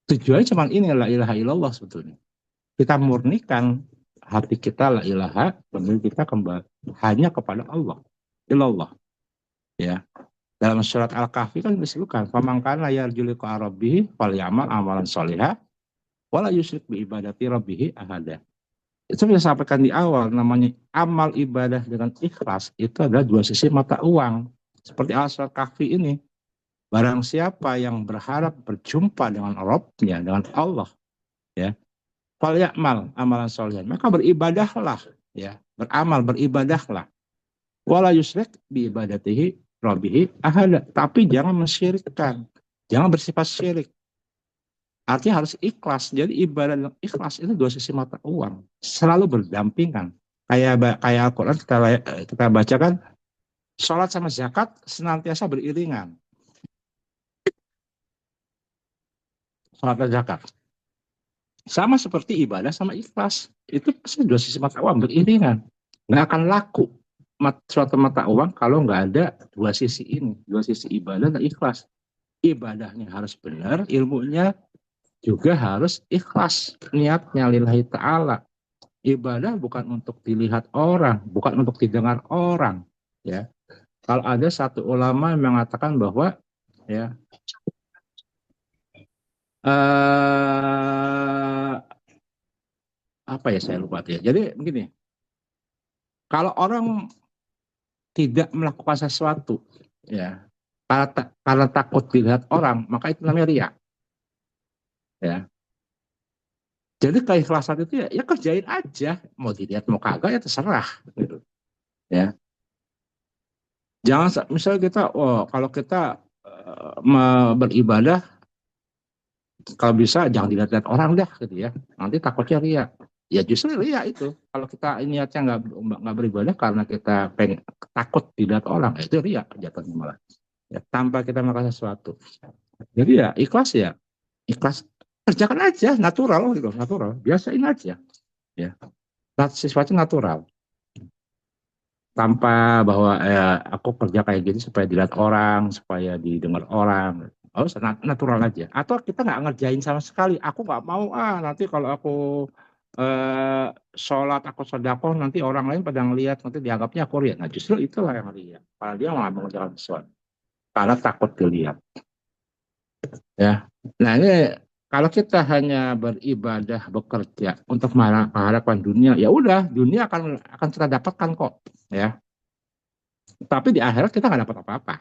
Tujuannya cuma ini, la ilaha illallah sebetulnya. Kita murnikan hati kita, la ilaha, kemudian kita kembali hanya kepada Allah, ilallah. Ya. Dalam surat Al-Kahfi kan disebutkan, "Famangkana yarju liqa rabbih falyamal amalan sholihah wala yusyrik bi ibadati rabbih ahada." Itu saya sampaikan di awal, namanya amal ibadah dengan ikhlas itu adalah dua sisi mata uang. Seperti Al-Surat Kahfi ini, barang siapa yang berharap berjumpa dengan Rabb-nya, dengan Allah, ya, fal ya'mal amalan solihan, maka beribadahlah, ya, beramal, beribadahlah. Wala yusyrik bi ibadatihi Rabbihi ahada. Tapi jangan mensyirikkan. Jangan bersifat syirik. Artinya harus ikhlas. Jadi ibadah dan ikhlas itu dua sisi mata uang. Selalu berdampingan. Kayak Al-Quran kita baca kan, sholat sama zakat senantiasa beriringan. Sholat dan zakat. Sama seperti ibadah sama ikhlas. Itu pasti dua sisi mata uang beriringan. Nggak akan laku suatu mata uang kalau nggak ada dua sisi ini. Dua sisi ibadah dan ikhlas. Ibadahnya harus benar, ilmunya juga harus ikhlas. Niatnya lillahi ta'ala. Ibadah bukan untuk dilihat orang, bukan untuk didengar orang. Ya, kalau ada satu ulama yang mengatakan bahwa ya eh, apa ya saya lupa ya. Jadi begini, kalau orang tidak melakukan sesuatu, ya karena takut dilihat orang, maka itu namanya riya. Ya, jadi keikhlasan itu ya kerjain aja, mau dilihat mau kagak ya terserah. Gitu. Ya, jangan misalnya kita, oh kalau kita beribadah kalau bisa jangan dilihat-lihat orang dah gitu ya. Nanti takutnya ria. Ya justru ria itu. Kalau kita niatnya nggak beribadah karena kita takut dilihat orang, itu ria jatuhnya malah. Ya, tanpa kita melakukan sesuatu. Jadi ya ikhlas ya, ikhlas kerjakan aja natural gitu, natural. Biasain aja. Ya, sesuatu natural. Tanpa bahwa aku kerja kayak gini supaya dilihat orang, supaya didengar orang. Oh, natural aja. Atau kita nggak ngerjain sama sekali. Aku nggak mau nanti kalau aku sholat, aku sedekah, nanti orang lain pada ngelihat, nanti dianggapnya aku riya. Nah justru itulah yang riya. Karena dia nggak mengerjakan sesuatu. Karena takut dilihat. Ya. Nah ini kalau kita hanya beribadah, bekerja untuk mengharapkan dunia, ya udah dunia akan kita dapatkan kok. Ya. Tapi di akhirat kita nggak dapat apa-apa.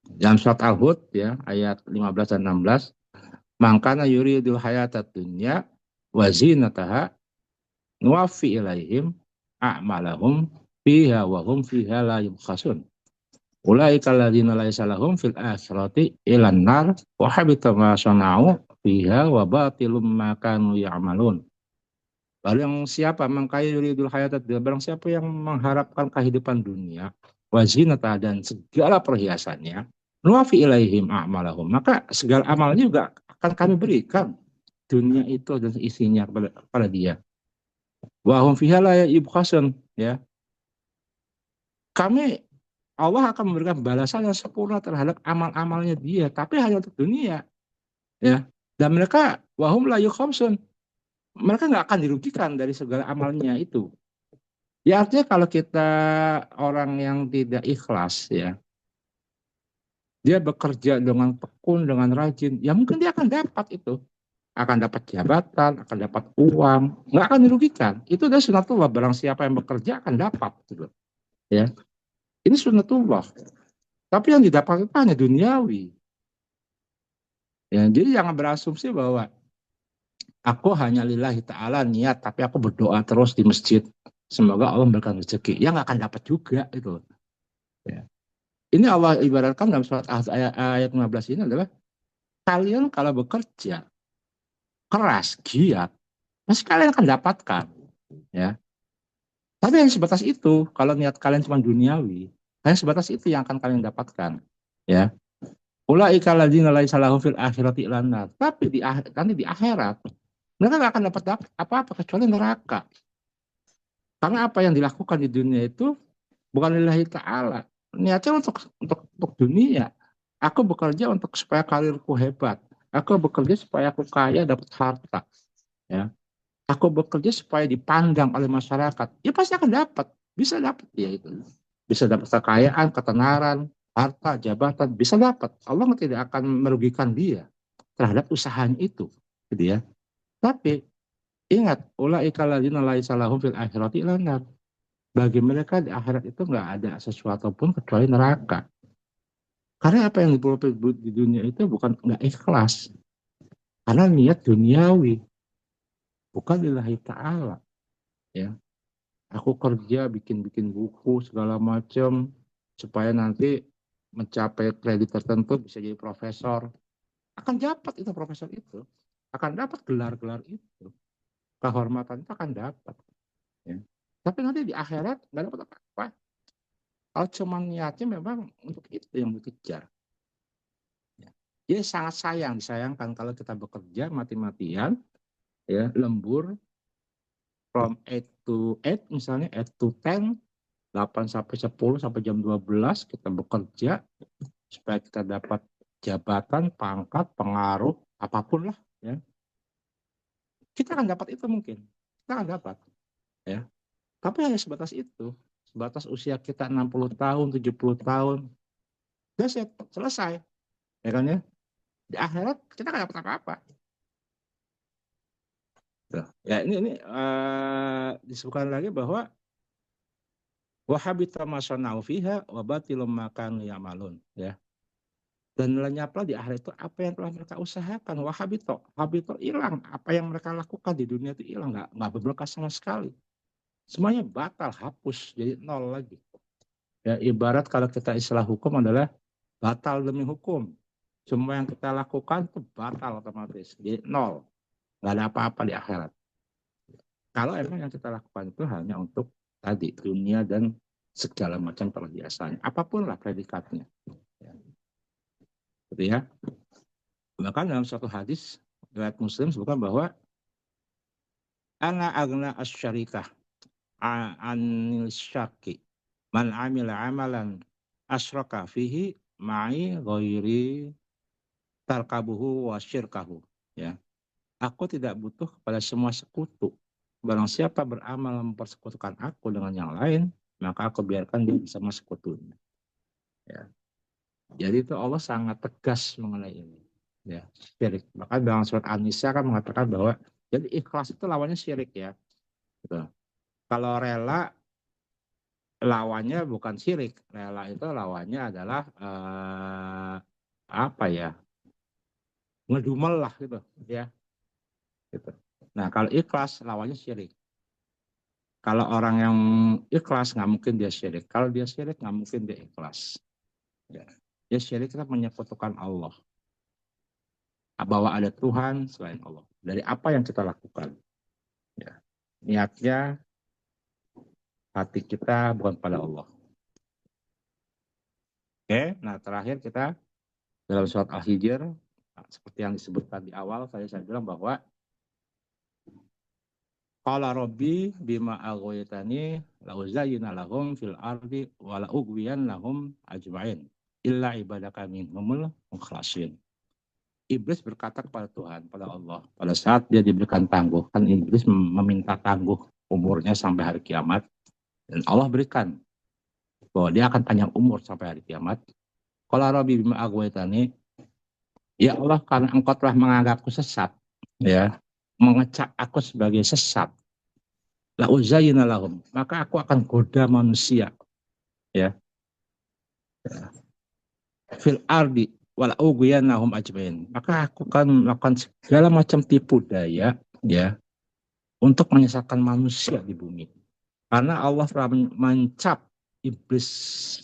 Dalam surat Al-Hud ya ayat 15 dan 16, mangkana yuridul hayatat dunya wa zinataha nuwaffi ilaihim a'malahum fiha wa hum fiha la yubkhasun. Ulaika alladziina laisa lahum fil akhirati ilan nar wa habita ma sana'u fiha wa batilum ma kanu ya'malun. Barang siapa mengkaya yuridul hayatat dunya, barang siapa yang mengharapkan kehidupan dunia, wazinata dan segala perhiasannya, nuwafi ilaihim a'malahum, maka segala amalnya juga akan kami berikan dunia itu dan isinya kepada dia. Wa hum fiha la yubkhasun, ya. Kami Allah akan memberikan balasan yang sempurna terhadap amal-amalnya dia, tapi hanya untuk dunia, ya. Dan mereka wahum la yukhamsun, mereka nggak akan dirugikan dari segala amalnya itu. Ya artinya kalau kita orang yang tidak ikhlas ya, dia bekerja dengan tekun, dengan rajin, ya mungkin dia akan dapat itu. Akan dapat jabatan, akan dapat uang, nggak akan dirugikan. Itu adalah sunatullah, barang siapa yang bekerja akan dapat. Gitu. Ya, ini sunatullah. Tapi yang didapat itu hanya duniawi. Ya, jadi jangan berasumsi bahwa aku hanya lillahi ta'ala niat, tapi aku berdoa terus di masjid. Semoga Allah memberikan rezeki. Ya nggak akan dapat juga. Itu. Ya. Ini Allah ibaratkan dalam surat ayat 15 ini adalah kalian kalau bekerja keras, giat, pasti kalian akan dapatkan. Ya. Tapi yang sebatas itu, kalau niat kalian cuma duniawi, hanya sebatas itu yang akan kalian dapatkan. Ya. Ulaika ladzina laisa lahum fil akhirati ilanar. Tapi nanti di akhirat mereka nggak akan dapat apa-apa kecuali neraka. Karena apa yang dilakukan di dunia itu bukan lillahi ta'ala. Niatnya untuk dunia. Aku bekerja untuk supaya karirku hebat. Aku bekerja supaya aku kaya dapat harta. Ya. Aku bekerja supaya dipandang oleh masyarakat. Ya pasti akan dapat. Bisa dapat ya itu. Bisa dapat kekayaan, ketenaran, harta, jabatan. Bisa dapat. Allah tidak akan merugikan dia terhadap usahanya itu. Gitu ya. Tapi ingat, ulaika ladzina laisa lahum fil akhirati ilanar. Bagi mereka di akhirat itu nggak ada sesuatu pun kecuali neraka. Karena apa yang diperbuat di dunia itu bukan nggak ikhlas. Karena niat duniawi, bukan lillahi ta'ala. Ya. Aku kerja bikin-bikin buku segala macam supaya nanti mencapai kredit tertentu bisa jadi profesor, akan dapat itu profesor itu, akan dapat gelar-gelar itu, kehormatan itu akan dapat. Ya. Tapi nanti di akhirat nggak dapat apa-apa. Kalau cuma niatnya memang untuk itu yang dikejar. Ya. Jadi sangat disayangkan kalau kita bekerja mati-matian, ya lembur from 8 to 8 misalnya 8 to 10, 8 sampai 10 sampai jam 12 kita bekerja supaya kita dapat jabatan, pangkat, pengaruh, apapun lah ya. Kita akan dapat itu mungkin. Kita akan dapat ya. Tapi hanya sebatas itu. Sebatas usia kita 60 tahun, 70 tahun. That's it, selesai. Ya kan ya? Di akhirat kita nggak dapat apa-apa. Ya ini disebutkan lagi bahwa wahabita masonau fiha wabatilum makan yamalun ya. Dan lenyaplah di akhirat itu apa yang telah mereka usahakan. Habito hilang, apa yang mereka lakukan di dunia itu hilang, nggak berberkah sama sekali. Semuanya batal, hapus, jadi nol lagi. Ya, ibarat kalau kita istilah hukum adalah batal demi hukum. Semua yang kita lakukan itu batal otomatis, jadi nol, nggak ada apa-apa di akhirat. Kalau emang yang kita lakukan itu hanya untuk tadi dunia dan segala macam perhiasannya, apapun lah predikatnya. Gitu ya. Bahkan dalam suatu hadis riwayat Muslim sebutkan bahwa ana agna asyarikah anil syaki man amila amalan asyraka fihi ma'i ghairi tarkabuhu wa syirkahu ya. Aku tidak butuh kepada semua sekutu. Barang siapa beramal mempersekutukan aku dengan yang lain, maka aku biarkan dia bersama sekutunya. Ya. Jadi itu Allah sangat tegas mengenai ini. Ya, syirik. Maka dalam surat An-Nisa kan mengatakan bahwa jadi ikhlas itu lawannya syirik ya. Gitu. Kalau rela lawannya bukan syirik. Rela itu lawannya adalah apa ya? Ngedumel lah gitu ya. Gitu. Nah, kalau ikhlas lawannya syirik. Kalau orang yang ikhlas nggak mungkin dia syirik. Kalau dia syirik nggak mungkin dia ikhlas. Ya. Dia syirik kita menyekutukan Allah. Bahwa ada Tuhan selain Allah. Dari apa yang kita lakukan. Ya. Niatnya hati kita bukan pada Allah. Oke, nah terakhir kita dalam surat Al-Hijr, seperti yang disebutkan di awal, saya bilang bahwa qala rabbi bima aghwaytani la'uzayyina lahum fil ardi wa la'ughwiyan lahum ajma'in illa ibadaka minhumul mukhlasin. Iblis berkata kepada Tuhan, pada Allah, pada saat dia diberikan tangguh, kan iblis meminta tangguh umurnya sampai hari kiamat, dan Allah berikan bahwa dia akan panjang umur sampai hari kiamat. Qala rabbi bima aghwaytani, ya Allah, karena engkau telah menganggapku sesat, ya, mengecap aku sebagai sesat, la uzayyina lahum, maka aku akan goda manusia, ya, fil ardi wala ughwiyannahum ajmain, maka aku akan melakukan segala macam tipu daya, ya, untuk menyesatkan manusia di bumi. Karena Allah telah mencap iblis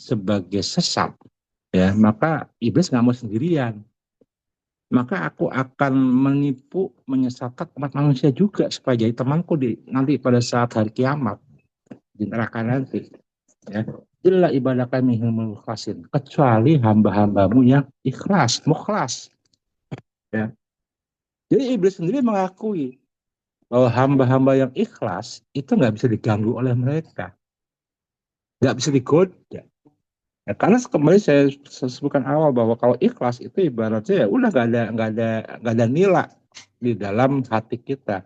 sebagai sesat, ya, maka iblis nggak mau sendirian. Maka aku akan menipu, menyesatkan umat manusia juga supaya jadi temanku nanti pada saat hari kiamat di neraka nanti. Ya. Illa ibadah kami mukhlasin, kecuali hamba-hambamu yang ikhlas, mukhlas. Ya. Jadi iblis sendiri mengakui bahwa hamba-hamba yang ikhlas itu nggak bisa diganggu oleh mereka, nggak bisa digoda. Ya, karena kembali saya sebutkan awal bahwa kalau ikhlas itu ibaratnya ya udah nggak ada nilai di dalam hati kita,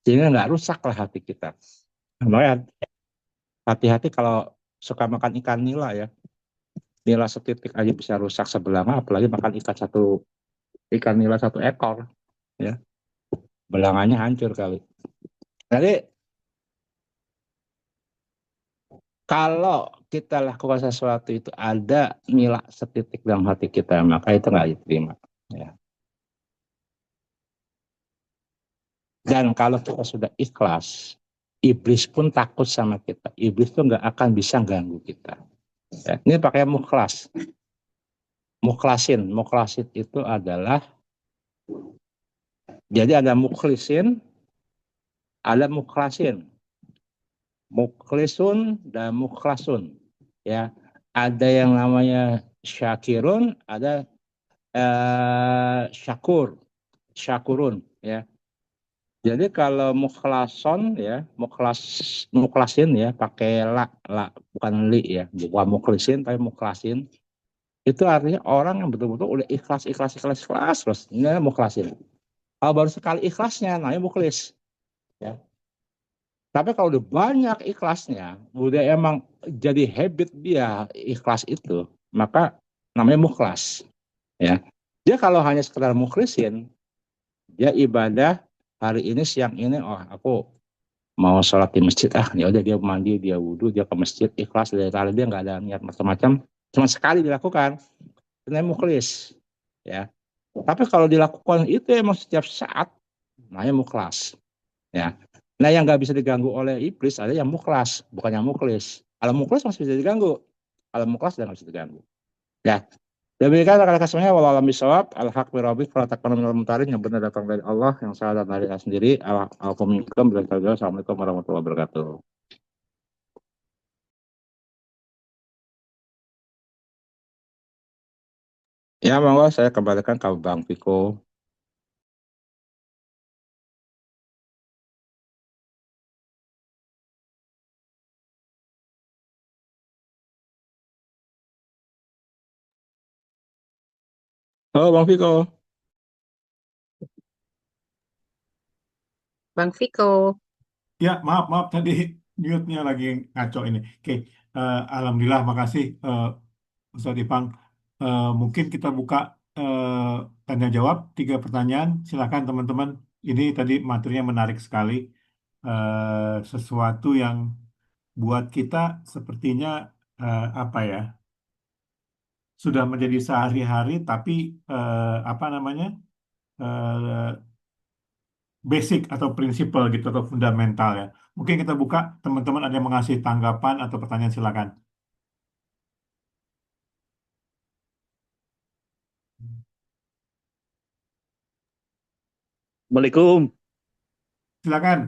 sehingga nggak rusak lah hati kita. Makanya hati-hati kalau suka makan ikan nila ya, nila setitik aja bisa rusak sebelah, apalagi makan ikan nila satu ekor ya, belangannya hancur kali. Jadi kalau kita lakukan sesuatu itu ada nila setitik dalam hati kita, maka itu nggak diterima ya. Dan kalau kita sudah ikhlas, iblis pun takut sama kita. Iblis tuh nggak akan bisa ganggu kita. Ya, ini pakai mukhlas. Mukhlasin itu adalah, jadi ada mukhlisin, ada mukhlasin. Mukhlisun dan mukhlasun. Ya, ada yang namanya syakirun, ada syakurun. Ya, jadi kalau mukhlason ya, mukhlasin ya, pakai la, bukan li ya, bukan mukhlisin tapi mukhlasin. Itu artinya orang yang betul-betul udah ikhlas terus. Ini mukhlasin. Kalau baru sekali ikhlasnya, namanya mukhlis. Ya. Tapi kalau udah banyak ikhlasnya, udah emang jadi habit dia ikhlas itu, maka namanya mukhlas. Ya. Dia kalau hanya sekedar mukhlisin, dia ibadah hari ini siang ini, oh aku mau sholat di masjid, ya udah dia mandi, dia wudhu, dia ke masjid ikhlas dari tadi, dia nggak ada niat macam-macam, cuma sekali dilakukan, itu namanya mukhlis. Ya. Tapi kalau dilakukan itu emang setiap saat, namanya mukhlas. Ya. Nah, yang nggak bisa diganggu oleh iblis ada yang mukhlas, bukan yang mukhlis. Kalau mukhlis masih bisa diganggu. Kalau mukhlas udah nggak bisa diganggu. Ya. Demikian rekan-rekan semuanya, walau alam bisawab, al-haq birabik, kalau takkan minal mutarin, yang benar datang dari Allah, yang salah dari Allah sendiri, al-Assalamualaikum warahmatullahi wabarakatuh. Ya, monggo saya kembalikan ke Bang Viko. Oh, Bang Viko. Bang Viko. Ya, maaf, maaf tadi mute-nya lagi ngaco ini. Oke, Alhamdulillah, makasih Ustadz Ipang. Mungkin kita buka tanya jawab 3 pertanyaan. Silakan teman-teman. Ini tadi materinya menarik sekali. Sesuatu yang buat kita sepertinya apa ya, sudah menjadi sehari-hari, tapi apa namanya, eh, basic atau prinsipal gitu atau fundamental ya. Mungkin kita buka, teman-teman ada yang mengasih tanggapan atau pertanyaan, silakan. Assalamualaikum. Silakan,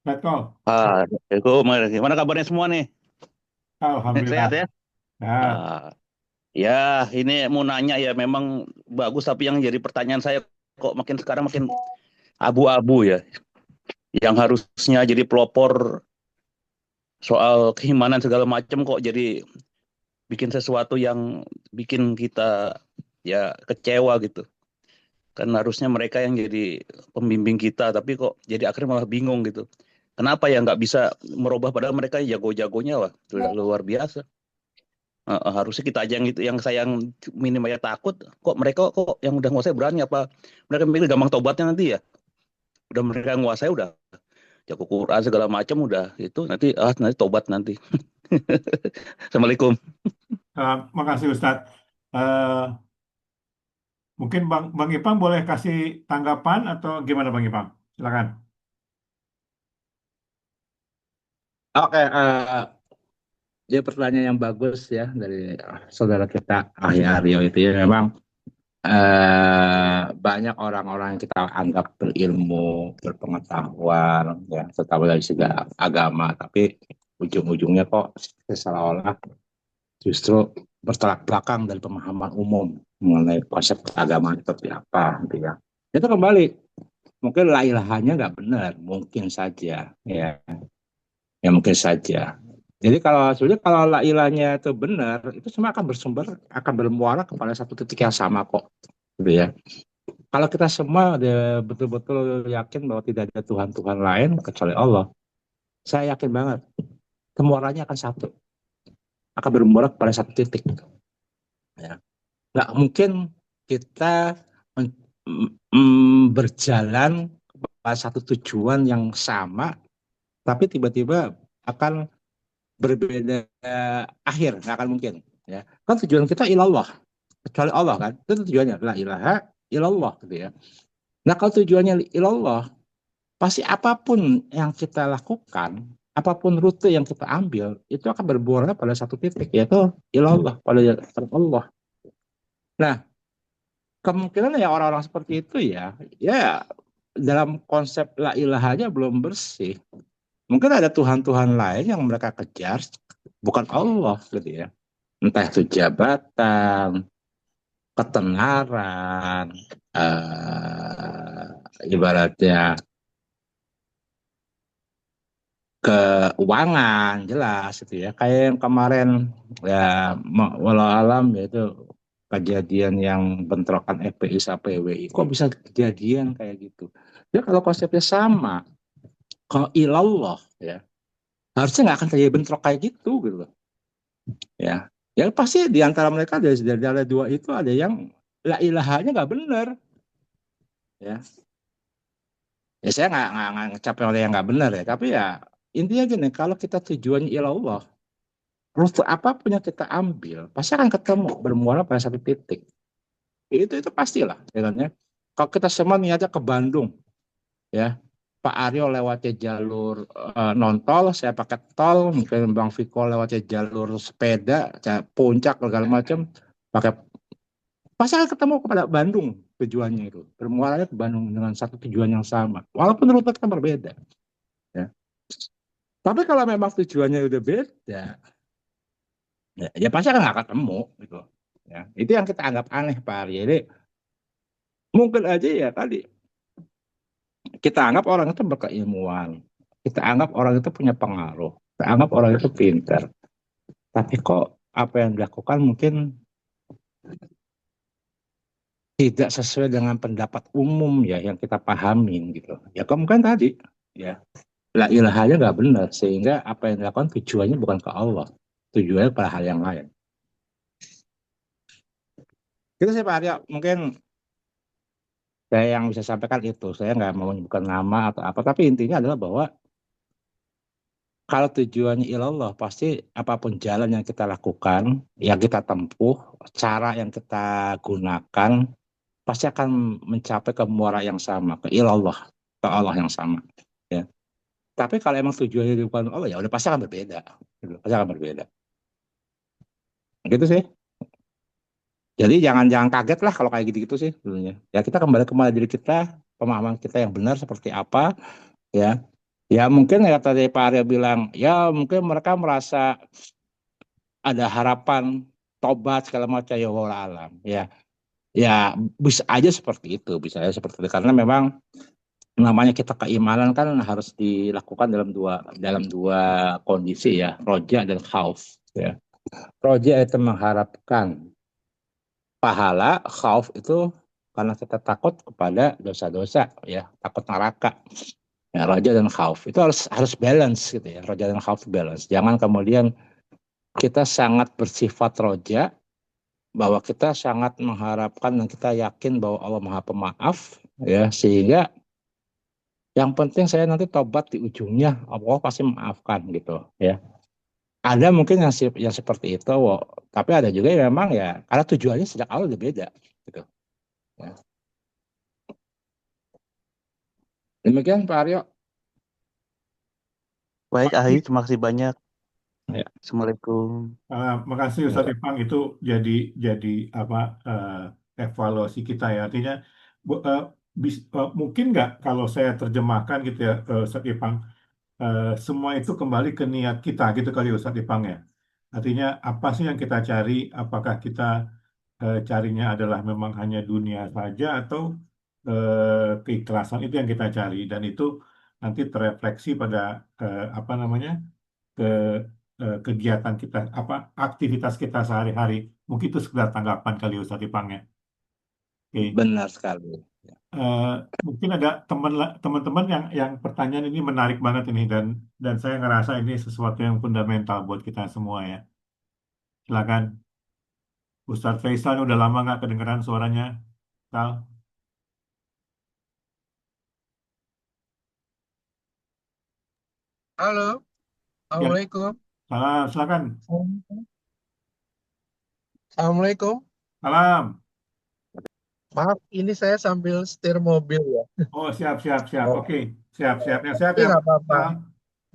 Red Call. Assalamualaikum. Gimana kabarnya semua nih? Alhamdulillah. Sehat ya? Ya, Ah, ya, ini mau nanya ya, memang bagus, tapi yang jadi pertanyaan saya kok makin sekarang makin abu-abu ya. Yang harusnya jadi pelopor soal keimanan segala macam kok jadi bikin sesuatu yang bikin kita ya kecewa gitu. Kan harusnya mereka yang jadi pembimbing kita, tapi kok jadi akhirnya malah bingung gitu. Kenapa ya nggak bisa merubah, padahal mereka jago-jagonya lah, luar biasa. Harusnya kita aja yang itu, yang saya yang minim aja takut, kok mereka kok yang udah nguasai berani, apa mereka mikir gampang tobatnya nanti ya, udah mereka nguasai udah jago Quran segala macam udah itu nanti tobat nanti. Assalamualaikum. makasih Ustadz. Eh, Mungkin Bang Ipang boleh kasih tanggapan atau gimana Bang Ipang? Silakan. Oke, dia pertanyaan yang bagus ya dari saudara kita Aryo itu ya, memang banyak orang-orang yang kita anggap berilmu, berpengetahuan, ya, terutama dari segi agama, tapi ujung-ujungnya kok seolah-olah justru bertolak belakang dari pemahaman umum mengenai konsep agama seperti apa, gitu ya. Itu kembali, mungkin la ilahanya nggak benar, mungkin saja, ya mungkin saja. Jadi kalau sebenarnya kalau la ilahnya itu benar, itu semua akan bersumber, akan bermuara kepada satu titik yang sama kok, gitu ya. Kalau kita semua udah betul-betul yakin bahwa tidak ada Tuhan-Tuhan lain kecuali Allah, saya yakin banget kemuaranya akan satu, akan bermuara pada satu titik. Ya. Nggak mungkin kita berjalan pada satu tujuan yang sama, tapi tiba-tiba akan berbeda akhir, nggak akan mungkin. Ya. Kan tujuan kita ilallah, kecuali Allah kan, itu tujuannya la ilaha ilallah, gitu ya. Nah kalau tujuannya ilallah, pasti apapun yang kita lakukan, apapun rute yang kita ambil, itu akan berbuahnya pada satu titik, yaitu ilallah, pada Allah. Nah, kemungkinan ya orang-orang seperti itu ya dalam konsep la ilahanya belum bersih. Mungkin ada Tuhan-Tuhan lain yang mereka kejar, bukan Allah gitu ya. Entah itu jabatan, ketenaran, ibaratnya keuangan jelas gitu ya. Kayak yang kemarin ya walau alam yaitu kejadian yang bentrokan FPI sama PWI. Kok bisa kejadian kayak gitu? Ya kalau konsepnya sama, kalau ilallah ya harusnya nggak akan terjadi bentrok kayak gitu loh. Ya, ya pasti di antara mereka dari dua itu ada yang la ilahanya nggak benar. Ya, ya saya nggak ngecap orang yang nggak benar ya. Tapi ya intinya gini, kalau kita tujuannya ilallah, rute apapun yang kita ambil pasti akan ketemu bermuara pada satu titik. Itu pastilah, ya kan ya. Kalau kita semua niatnya ke Bandung, ya Pak Aryo lewatnya jalur non tol, saya pakai tol, mungkin Bang Viko lewatnya jalur sepeda, puncak segala macam, pakai pasti akan ketemu kepada Bandung tujuannya itu, bermuaranya ke Bandung dengan satu tujuan yang sama, walaupun rute kita berbeda. Ya. Tapi kalau memang tujuannya udah beda, ya pasti akan nggak ketemu gitu. Ya, itu yang kita anggap aneh Pak Aryo. Jadi mungkin aja ya tadi kita anggap orang itu berkeilmuan, kita anggap orang itu punya pengaruh, kita anggap orang itu pintar. Tapi kok apa yang dilakukan mungkin tidak sesuai dengan pendapat umum ya yang kita pahamin gitu. Ya kemungkinan tadi ya la ilahnya nggak benar sehingga apa yang dilakukan tujuannya bukan ke Allah, tujuannya pada hal yang lain. Itu sih Pak Arya, mungkin saya yang bisa sampaikan itu. Saya nggak mau menyebutkan nama atau apa, tapi intinya adalah bahwa kalau tujuannya ilallah, pasti apapun jalan yang kita lakukan, yang kita tempuh, cara yang kita gunakan, pasti akan mencapai ke muara yang sama, ke ilallah, ke Allah yang sama. Ya. Tapi kalau emang tujuannya bukan Allah, ya udah pasti akan berbeda. Gitu. Pasti akan berbeda. Gitu sih. Jadi jangan kaget lah kalau kayak gitu-gitu sih sebenarnya. Ya kita kembali ke diri kita, pemahaman kita yang benar seperti apa, ya. Ya mungkin ya tadi Pak Arya bilang, ya mungkin mereka merasa ada harapan tobat segala macam ya wallah alam ya ya bisa aja seperti itu bisa aja seperti itu karena memang namanya kita keimanan kan harus dilakukan dalam dua kondisi ya roja dan khauf ya roja itu mengharapkan pahala khauf itu karena kita takut kepada dosa-dosa ya takut neraka ya roja dan khauf itu harus balance gitu ya roja dan khauf balance jangan kemudian kita sangat bersifat roja bahwa kita sangat mengharapkan dan kita yakin bahwa Allah Maha Pemaaf ya sehingga yang penting saya nanti tobat di ujungnya Allah pasti memaafkan gitu ya ada mungkin yang seperti itu tapi ada juga yang memang ya karena tujuannya sejak awal udah beda gitu ya. Demikian Pak Aryo Baik, Ahi, terima kasih banyak. ya. Assalamualaikum. Makasih Ustadz Ya. Ipang itu jadi apa evaluasi kita ya artinya mungkin nggak kalau saya terjemahkan gitu ya Ustadz Ipang semua itu kembali ke niat kita gitu kali Ustadz Ipang ya artinya apa sih yang kita cari apakah kita carinya adalah memang hanya dunia saja atau keikhlasan itu yang kita cari dan itu nanti terefleksi pada apa namanya ke kegiatan kita apa aktivitas kita sehari-hari mungkin itu sekedar tanggapan kali Ustadz Ipang ya. Oke. Benar sekali Eh, Mungkin ada teman-teman yang pertanyaan ini menarik banget ini dan saya ngerasa ini sesuatu yang fundamental buat kita semua ya. Silakan Ustadz Faisal ini udah lama nggak kedengeran suaranya. Tal. Halo, Ya, Assalamualaikum. salam, silakan. Assalamualaikum. Salam. Maaf, ini saya sambil setir mobil ya. Oh, siap, siap, siap. Oh, Oke, siap, siap. Yang siap tapi ya, nggak apa-apa.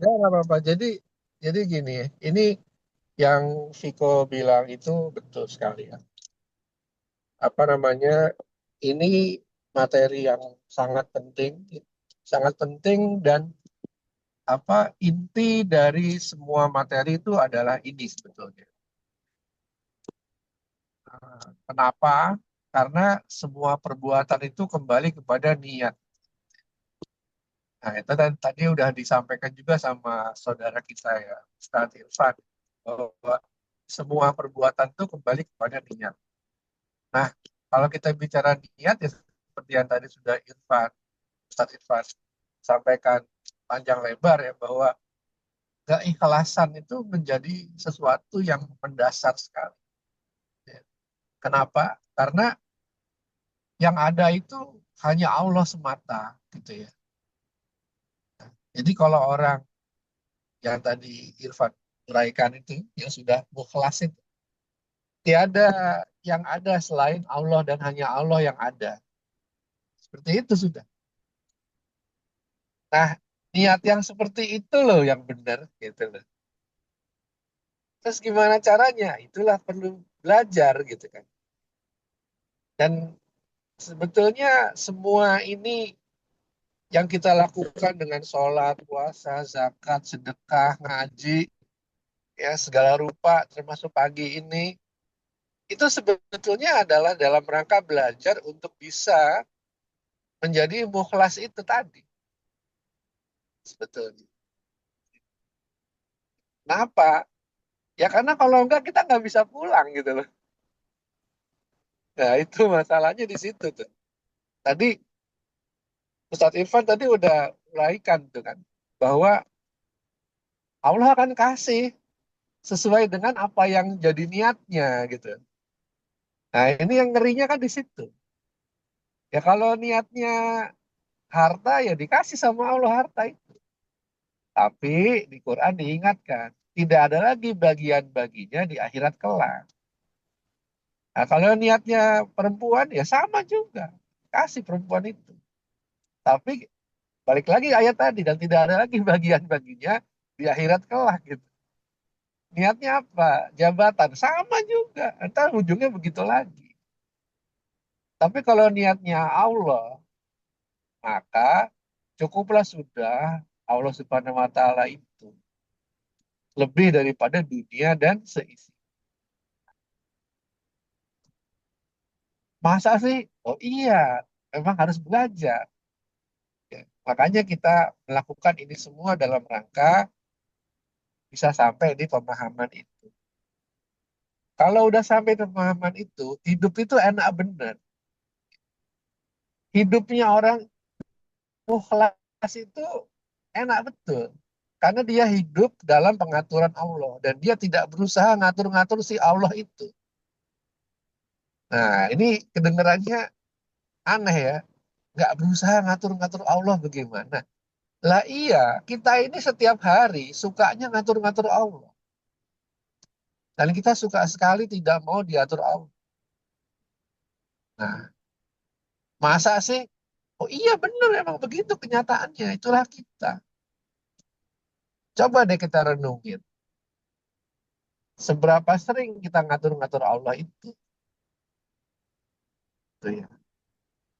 Tal. Nggak apa-apa. Jadi gini, ini yang Viko bilang itu betul sekali ya. apa namanya, ini materi yang sangat penting dan apa inti dari semua materi itu adalah ini sebetulnya. Kenapa? Karena semua perbuatan itu kembali kepada niat. Nah, itu tadi udah disampaikan juga sama saudara kita ya, Ustadz Irfan, bahwa semua perbuatan itu kembali kepada niat. Nah, kalau kita bicara niat ya seperti yang tadi sudah Ustadz Irfan sampaikan panjang lebar ya, bahwa keikhlasan itu menjadi sesuatu yang mendasar sekali. Ya. Kenapa? Karena yang ada itu hanya Allah semata, gitu ya. Jadi kalau orang yang tadi Irfan uraikan itu, yang sudah mukhlas itu, tiada yang ada selain Allah dan hanya Allah yang ada. Seperti itu sudah. Nah, niat yang seperti itu loh yang benar, gitu loh. Terus gimana caranya? Itulah perlu belajar gitu kan. Dan sebetulnya semua ini yang kita lakukan dengan sholat, puasa, zakat, sedekah, ngaji, ya segala rupa termasuk pagi ini, itu sebetulnya adalah dalam rangka belajar untuk bisa menjadi mukhlas itu tadi. Sebetulnya. Kenapa? Ya karena kalau enggak kita nggak bisa pulang gitu loh. Nah itu masalahnya di situ tuh. Tadi Ustadz Irfan tadi udah uraikan tuh kan, bahwa Allah akan kasih sesuai dengan apa yang jadi niatnya gitu. Nah ini yang ngerinya kan di situ. Ya kalau niatnya harta ya dikasih sama Allah harta itu. Tapi di Quran diingatkan, tidak ada lagi bagian baginya di akhirat kelak. Nah kalau niatnya perempuan ya sama juga. Kasih perempuan itu. Tapi balik lagi ayat tadi, dan tidak ada lagi bagian baginya di akhirat kelak gitu. Niatnya apa? Jabatan. Sama juga. Entar ujungnya begitu lagi. Tapi kalau niatnya Allah, maka cukuplah sudah Allah Subhanahu wa taala itu lebih daripada dunia dan seisi. Masa sih? Oh iya, memang harus belajar. Ya. Makanya kita melakukan ini semua dalam rangka bisa sampai di pemahaman itu. Kalau udah sampai di pemahaman itu, hidup itu enak bener. Hidupnya orang mukhlas itu enak betul. Karena dia hidup dalam pengaturan Allah. Dan dia tidak berusaha ngatur-ngatur si Allah itu. Nah, ini kedengarannya aneh ya. Nggak berusaha ngatur-ngatur Allah bagaimana. Lah iya, kita ini setiap hari sukanya ngatur-ngatur Allah. Dan kita suka sekali tidak mau diatur Allah. Nah, masa sih? Oh iya benar emang begitu kenyataannya. Itulah kita. Coba deh kita renungin. Seberapa sering kita ngatur-ngatur Allah itu. Tuh ya.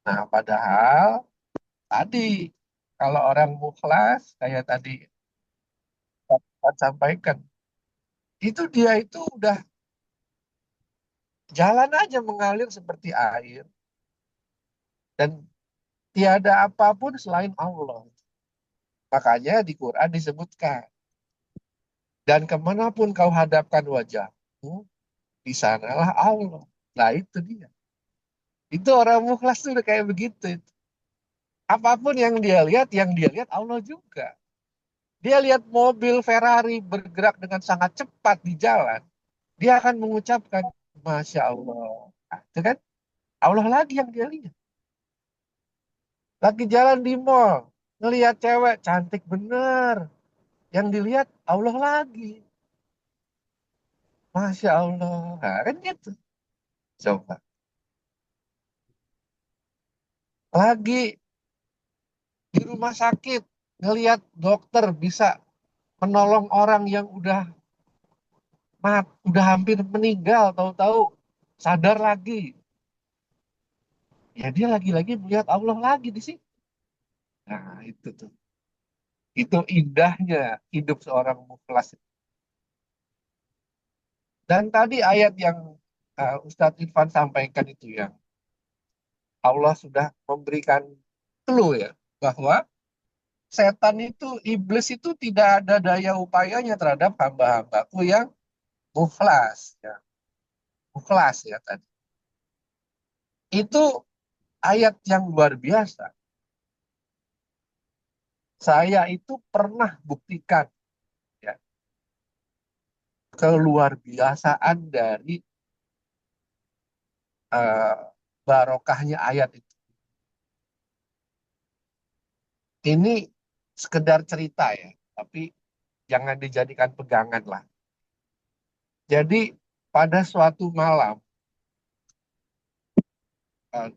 Nah, padahal tadi kalau orang mukhlas kayak tadi Pak sampaikan, itu dia itu udah jalan aja mengalir seperti air dan tiada apapun selain Allah. Makanya di Quran disebutkan, dan kemanapun kau hadapkan wajahmu, di sanalah Allah. Nah itu dia. Itu orang mukhlas tuh udah kayak begitu. Apapun yang dia lihat Allah juga. Dia lihat mobil Ferrari bergerak dengan sangat cepat di jalan. Dia akan mengucapkan, Masya Allah. Nah, itu kan Allah lagi yang dia lihat. Lagi jalan di mall, ngelihat cewek cantik bener. Yang dilihat Allah lagi. Masya Allah. Nah, kan gitu. Coba. Lagi di rumah sakit, ngelihat dokter bisa menolong orang yang udah hampir meninggal, tahu-tahu sadar lagi. ya dia lagi-lagi melihat Allah lagi di sini. Nah, itu tuh. Itu indahnya hidup seorang mukhlas. Dan tadi ayat yang Ustadz Irfan sampaikan itu ya, Allah sudah memberikan clue ya, bahwa setan itu, iblis itu tidak ada daya upayanya terhadap hamba-hambaku yang mukhlas. Ya. Mukhlas ya tadi. Itu ayat yang luar biasa. Saya itu pernah buktikan ya, keluar biasaan dari eh, barokahnya ayat itu. Ini sekedar cerita ya, tapi jangan dijadikan pegangan lah. Jadi pada suatu malam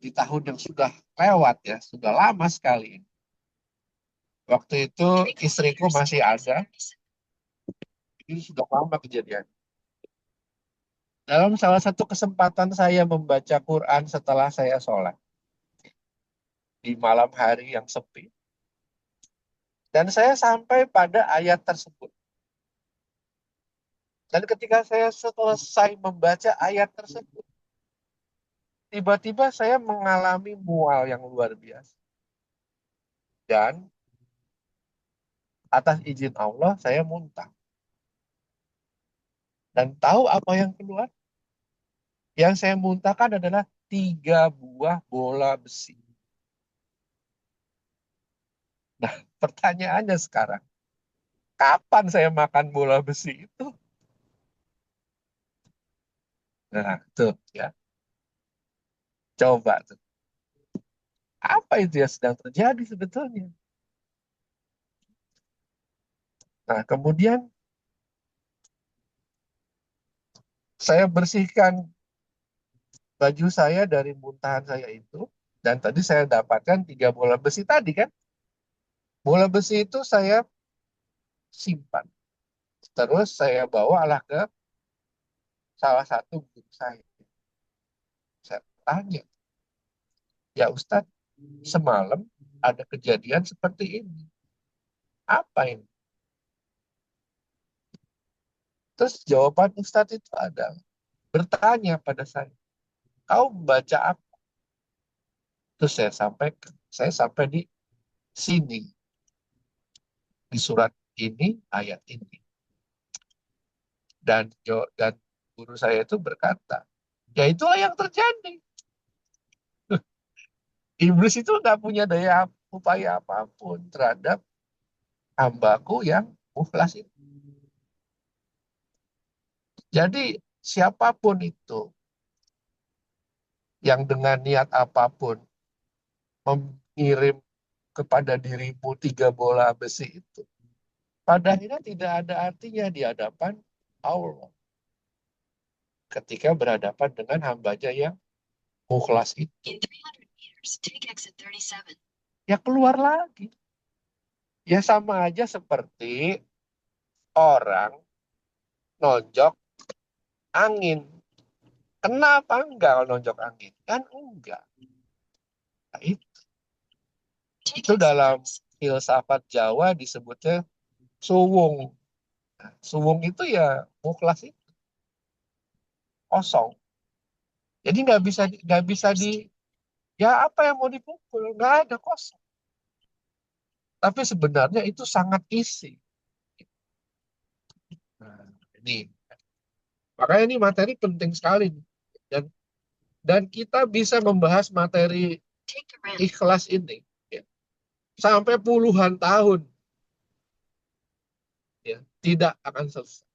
di tahun yang sudah lewat ya, sudah lama sekali. Waktu itu istriku masih ada, ini sudah lama kejadian. Dalam salah satu kesempatan saya membaca Quran setelah saya sholat di malam hari yang sepi, dan saya sampai pada ayat tersebut. Dan ketika saya selesai membaca ayat tersebut, tiba-tiba saya mengalami mual yang luar biasa. Dan atas izin Allah, saya muntah. Dan tahu apa yang keluar? Yang saya muntahkan adalah 3 buah bola besi. Nah, pertanyaannya sekarang, kapan saya makan bola besi itu? Nah, tuh ya. Coba tuh. Apa itu yang sedang terjadi sebetulnya? Nah, kemudian saya bersihkan baju saya dari muntahan saya itu. Dan tadi saya dapatkan 3 bola besi tadi kan. Bola besi itu saya simpan. Terus saya bawalah ke salah satu guru saya. Saya tanya, ya Ustadz, semalam ada kejadian seperti ini. Apa ini? Terus jawaban Ustadz itu adalah bertanya pada saya, kau membaca apa? Terus saya sampai di sini, di surat ini, ayat ini. Dan guru saya itu berkata, ya itulah yang terjadi. Iblis itu nggak punya daya upaya apapun terhadap hambaku yang mukhlas itu. Jadi siapapun itu yang dengan niat apapun mengirim kepada dirimu 3 bola besi itu, pada akhirnya tidak ada artinya di hadapan Allah ketika berhadapan dengan hambanya yang mukhlas itu. Ya keluar lagi. Ya sama aja seperti orang nonjok angin. Kenapa enggak kalau nonjok angin? Kan enggak. Nah, itu dalam filsafat Jawa disebutnya suwung. Nah, suwung itu ya mukhlas itu kosong. Jadi nggak bisa di ya apa yang mau dipukul nggak ada kosong. Tapi sebenarnya itu sangat isi. Nah, ini makanya ini materi penting sekali dan dan kita bisa membahas materi ikhlas ini ya, sampai puluhan tahun ya tidak akan selesai.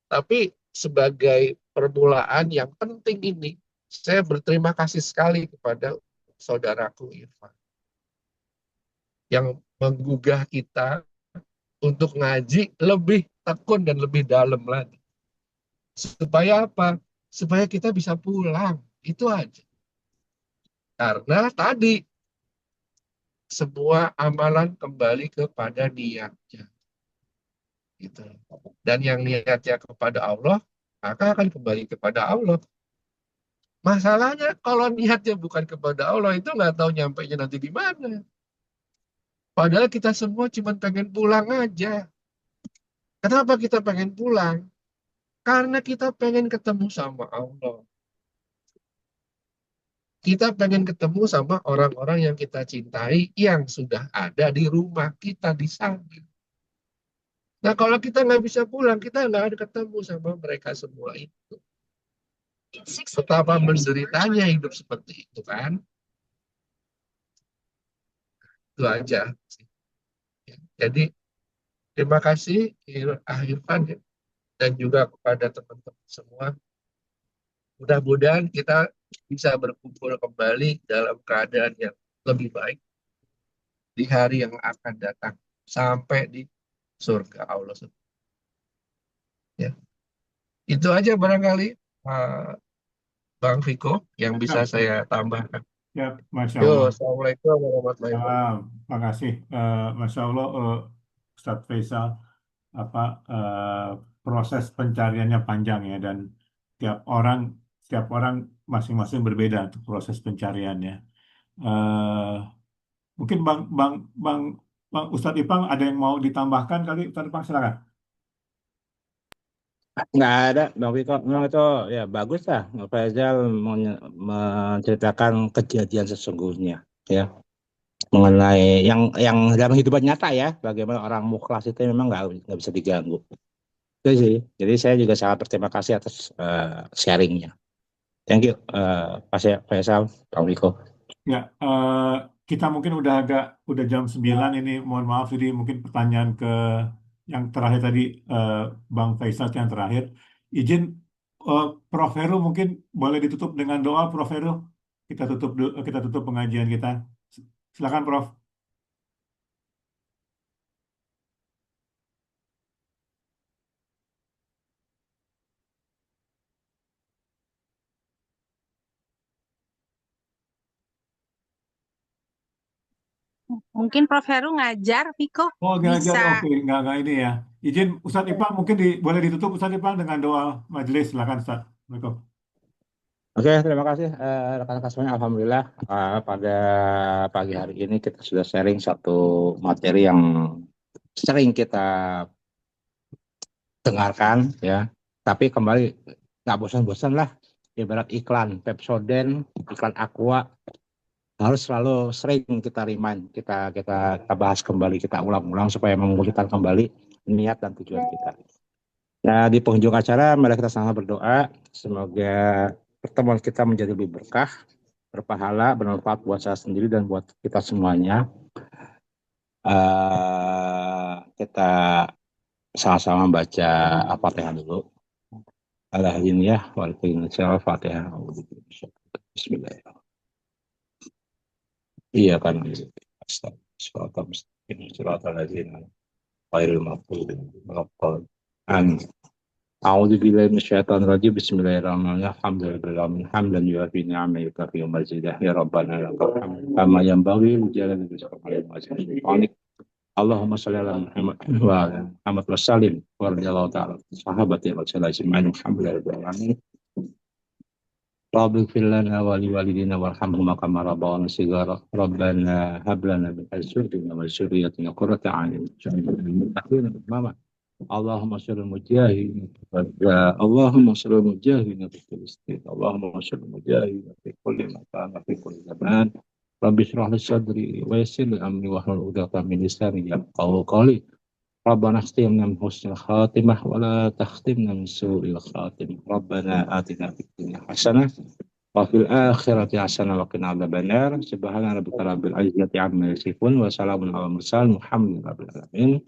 Tapi sebagai permulaan yang penting ini, saya berterima kasih sekali kepada saudaraku Irfan yang menggugah kita untuk ngaji lebih tekun dan lebih dalam lagi. Supaya apa? Supaya kita bisa pulang. Itu aja. Karena tadi semua amalan kembali kepada niatnya. Gitu. Dan yang niatnya kepada Allah, maka akan kembali kepada Allah. Masalahnya kalau niatnya bukan kepada Allah itu nggak tahu nyampainya nanti di mana. Padahal kita semua cuma pengen pulang aja. Kenapa kita pengen pulang? Karena kita pengen ketemu sama Allah. Kita pengen ketemu sama orang-orang yang kita cintai yang sudah ada di rumah kita di sana. Nah kalau kita nggak bisa pulang, kita nggak ada ketemu sama mereka semua itu. Betapa menderitanya hidup seperti itu kan? Itu aja. Jadi terima kasih Irfan ya, dan juga kepada teman-teman semua. Mudah-mudahan kita bisa berkumpul kembali dalam keadaan yang lebih baik di hari yang akan datang sampai di surga Allah. Ya. Itu aja barangkali Bang Viko yang bisa Ya, saya tambahkan. ya, Masya Yo, Allah. Assalamualaikum warahmatullahi wabarakatuh. Makasih, Masya Allah, Ustadz Faisal. Apa proses pencariannya panjang ya, dan tiap orang masing-masing berbeda untuk proses pencariannya. Eh, Mungkin Bang Ustadz Ipang ada yang mau ditambahkan kali, Ustadz Ipang silakan. Nggak ada, Bang Viko. Memang itu ya bagus lah. Pak Faisal menceritakan kejadian sesungguhnya, ya, mengenai yang dalam kehidupan nyata ya, bagaimana orang mukhlas itu memang nggak bisa diganggu. Itu sih. Jadi saya juga sangat berterima kasih atas sharingnya. Thank you, Pak Faisal, Bang Viko. Ya, kita mungkin udah jam 9 ini, mohon maaf, jadi mungkin pertanyaan ke yang terakhir tadi, Bang Faisal yang terakhir. Izin, Prof. Heru mungkin boleh ditutup dengan doa, Prof. Heru. Kita tutup pengajian kita. Silakan, Prof. Mungkin Prof. Heru ngajar, Viko Oh, ngajar, bisa. oke, nggak ini ya. Izin, Ustadz Ipang mungkin boleh ditutup, Ustadz Ipang, dengan doa majelis. Silakan, Ustadz. Assalamualaikum. Oke, terima kasih rekan-rekan semuanya. Alhamdulillah pada pagi hari ini kita sudah sharing satu materi yang sering kita dengarkan ya. Tapi kembali nggak bosan-bosan lah. Ibarat iklan Pepsodent, iklan Aqua, harus selalu sering kita remind, kita bahas kembali, kita ulang-ulang supaya memulihkan kembali niat dan tujuan kita. Nah, di penghujung acara mari kita sama berdoa semoga pertemuan kita menjadi lebih berkah, berpahala, bermanfaat buat saya sendiri dan buat kita semuanya. Kita sama-sama baca Al-Fatihah dulu. Al-Hadiniyah wal-Fatihah Al-Fatihah. Bismillahirrahmanirrahim. Iya kan. Amin. أعوذ بالله من الشيطان الرجيم بسم الله الرحمن الرحيم الحمد لله حمدا يوافي نعمه يكفي مزيده يا ربنا لك الحمد كما ينبغي لجلال وجهك اللهم صل على محمد وعلى محمد وسلم ورضي الله تعالى عن صحابة رسول الله أجمعين الحمد لله رب العالمين رب اغفر لنا ولوالدينا وارحمهما كما ربونا صغارا ربنا هب لنا من أزواجنا وذريتنا قرة أعين واجعلنا للمتقين إماما اللهم صل المجاهدين اللهم صل المجاهدين في فلسطين اللهم صل المجاهدين في كل مكان في كل زمان رب اشرح لي صدري ويسر لي امري واحلل عقدة من لساني يفقهوا قولي ربنا اختمنا من حسن الخاتمة ولا تختمنا من سوء الخاتمة ربنا آتنا في الدنيا حسنة وفي الآخرة حسنة وقنا عذاب النار سبحان ربك رب العزة عما يصفون وسلام على المرسلين الحمد لله رب العالمين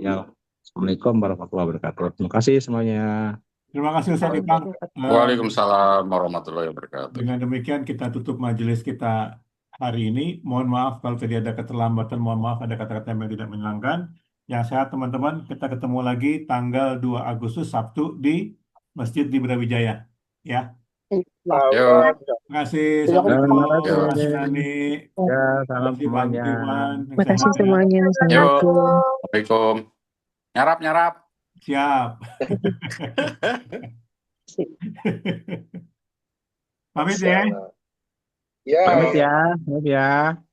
ya. Assalamualaikum warahmatullahi wabarakatuh. Terima kasih semuanya. Terima kasih, Ustadz Ipang. Waalaikumsalam warahmatullahi wabarakatuh. Dengan demikian kita tutup majelis kita hari ini. Mohon maaf kalau tadi ada keterlambatan, mohon maaf ada kata-kata yang tidak menyenangkan. Yang sehat teman-teman, kita ketemu lagi tanggal 2 Agustus Sabtu di Masjid di Brawijaya. Ya. Yo. Terima kasih. Assalamualaikum. Terima kasih Nani. Ya, salam Terima kasih Bang semuanya. Iwan. Terima kasih semuanya. Yo. Assalamualaikum. Waalaikumsalam. Nyarap. Siap. Pamit Masya ya. Allah. Ya, Pamit ya. ya, pamit ya.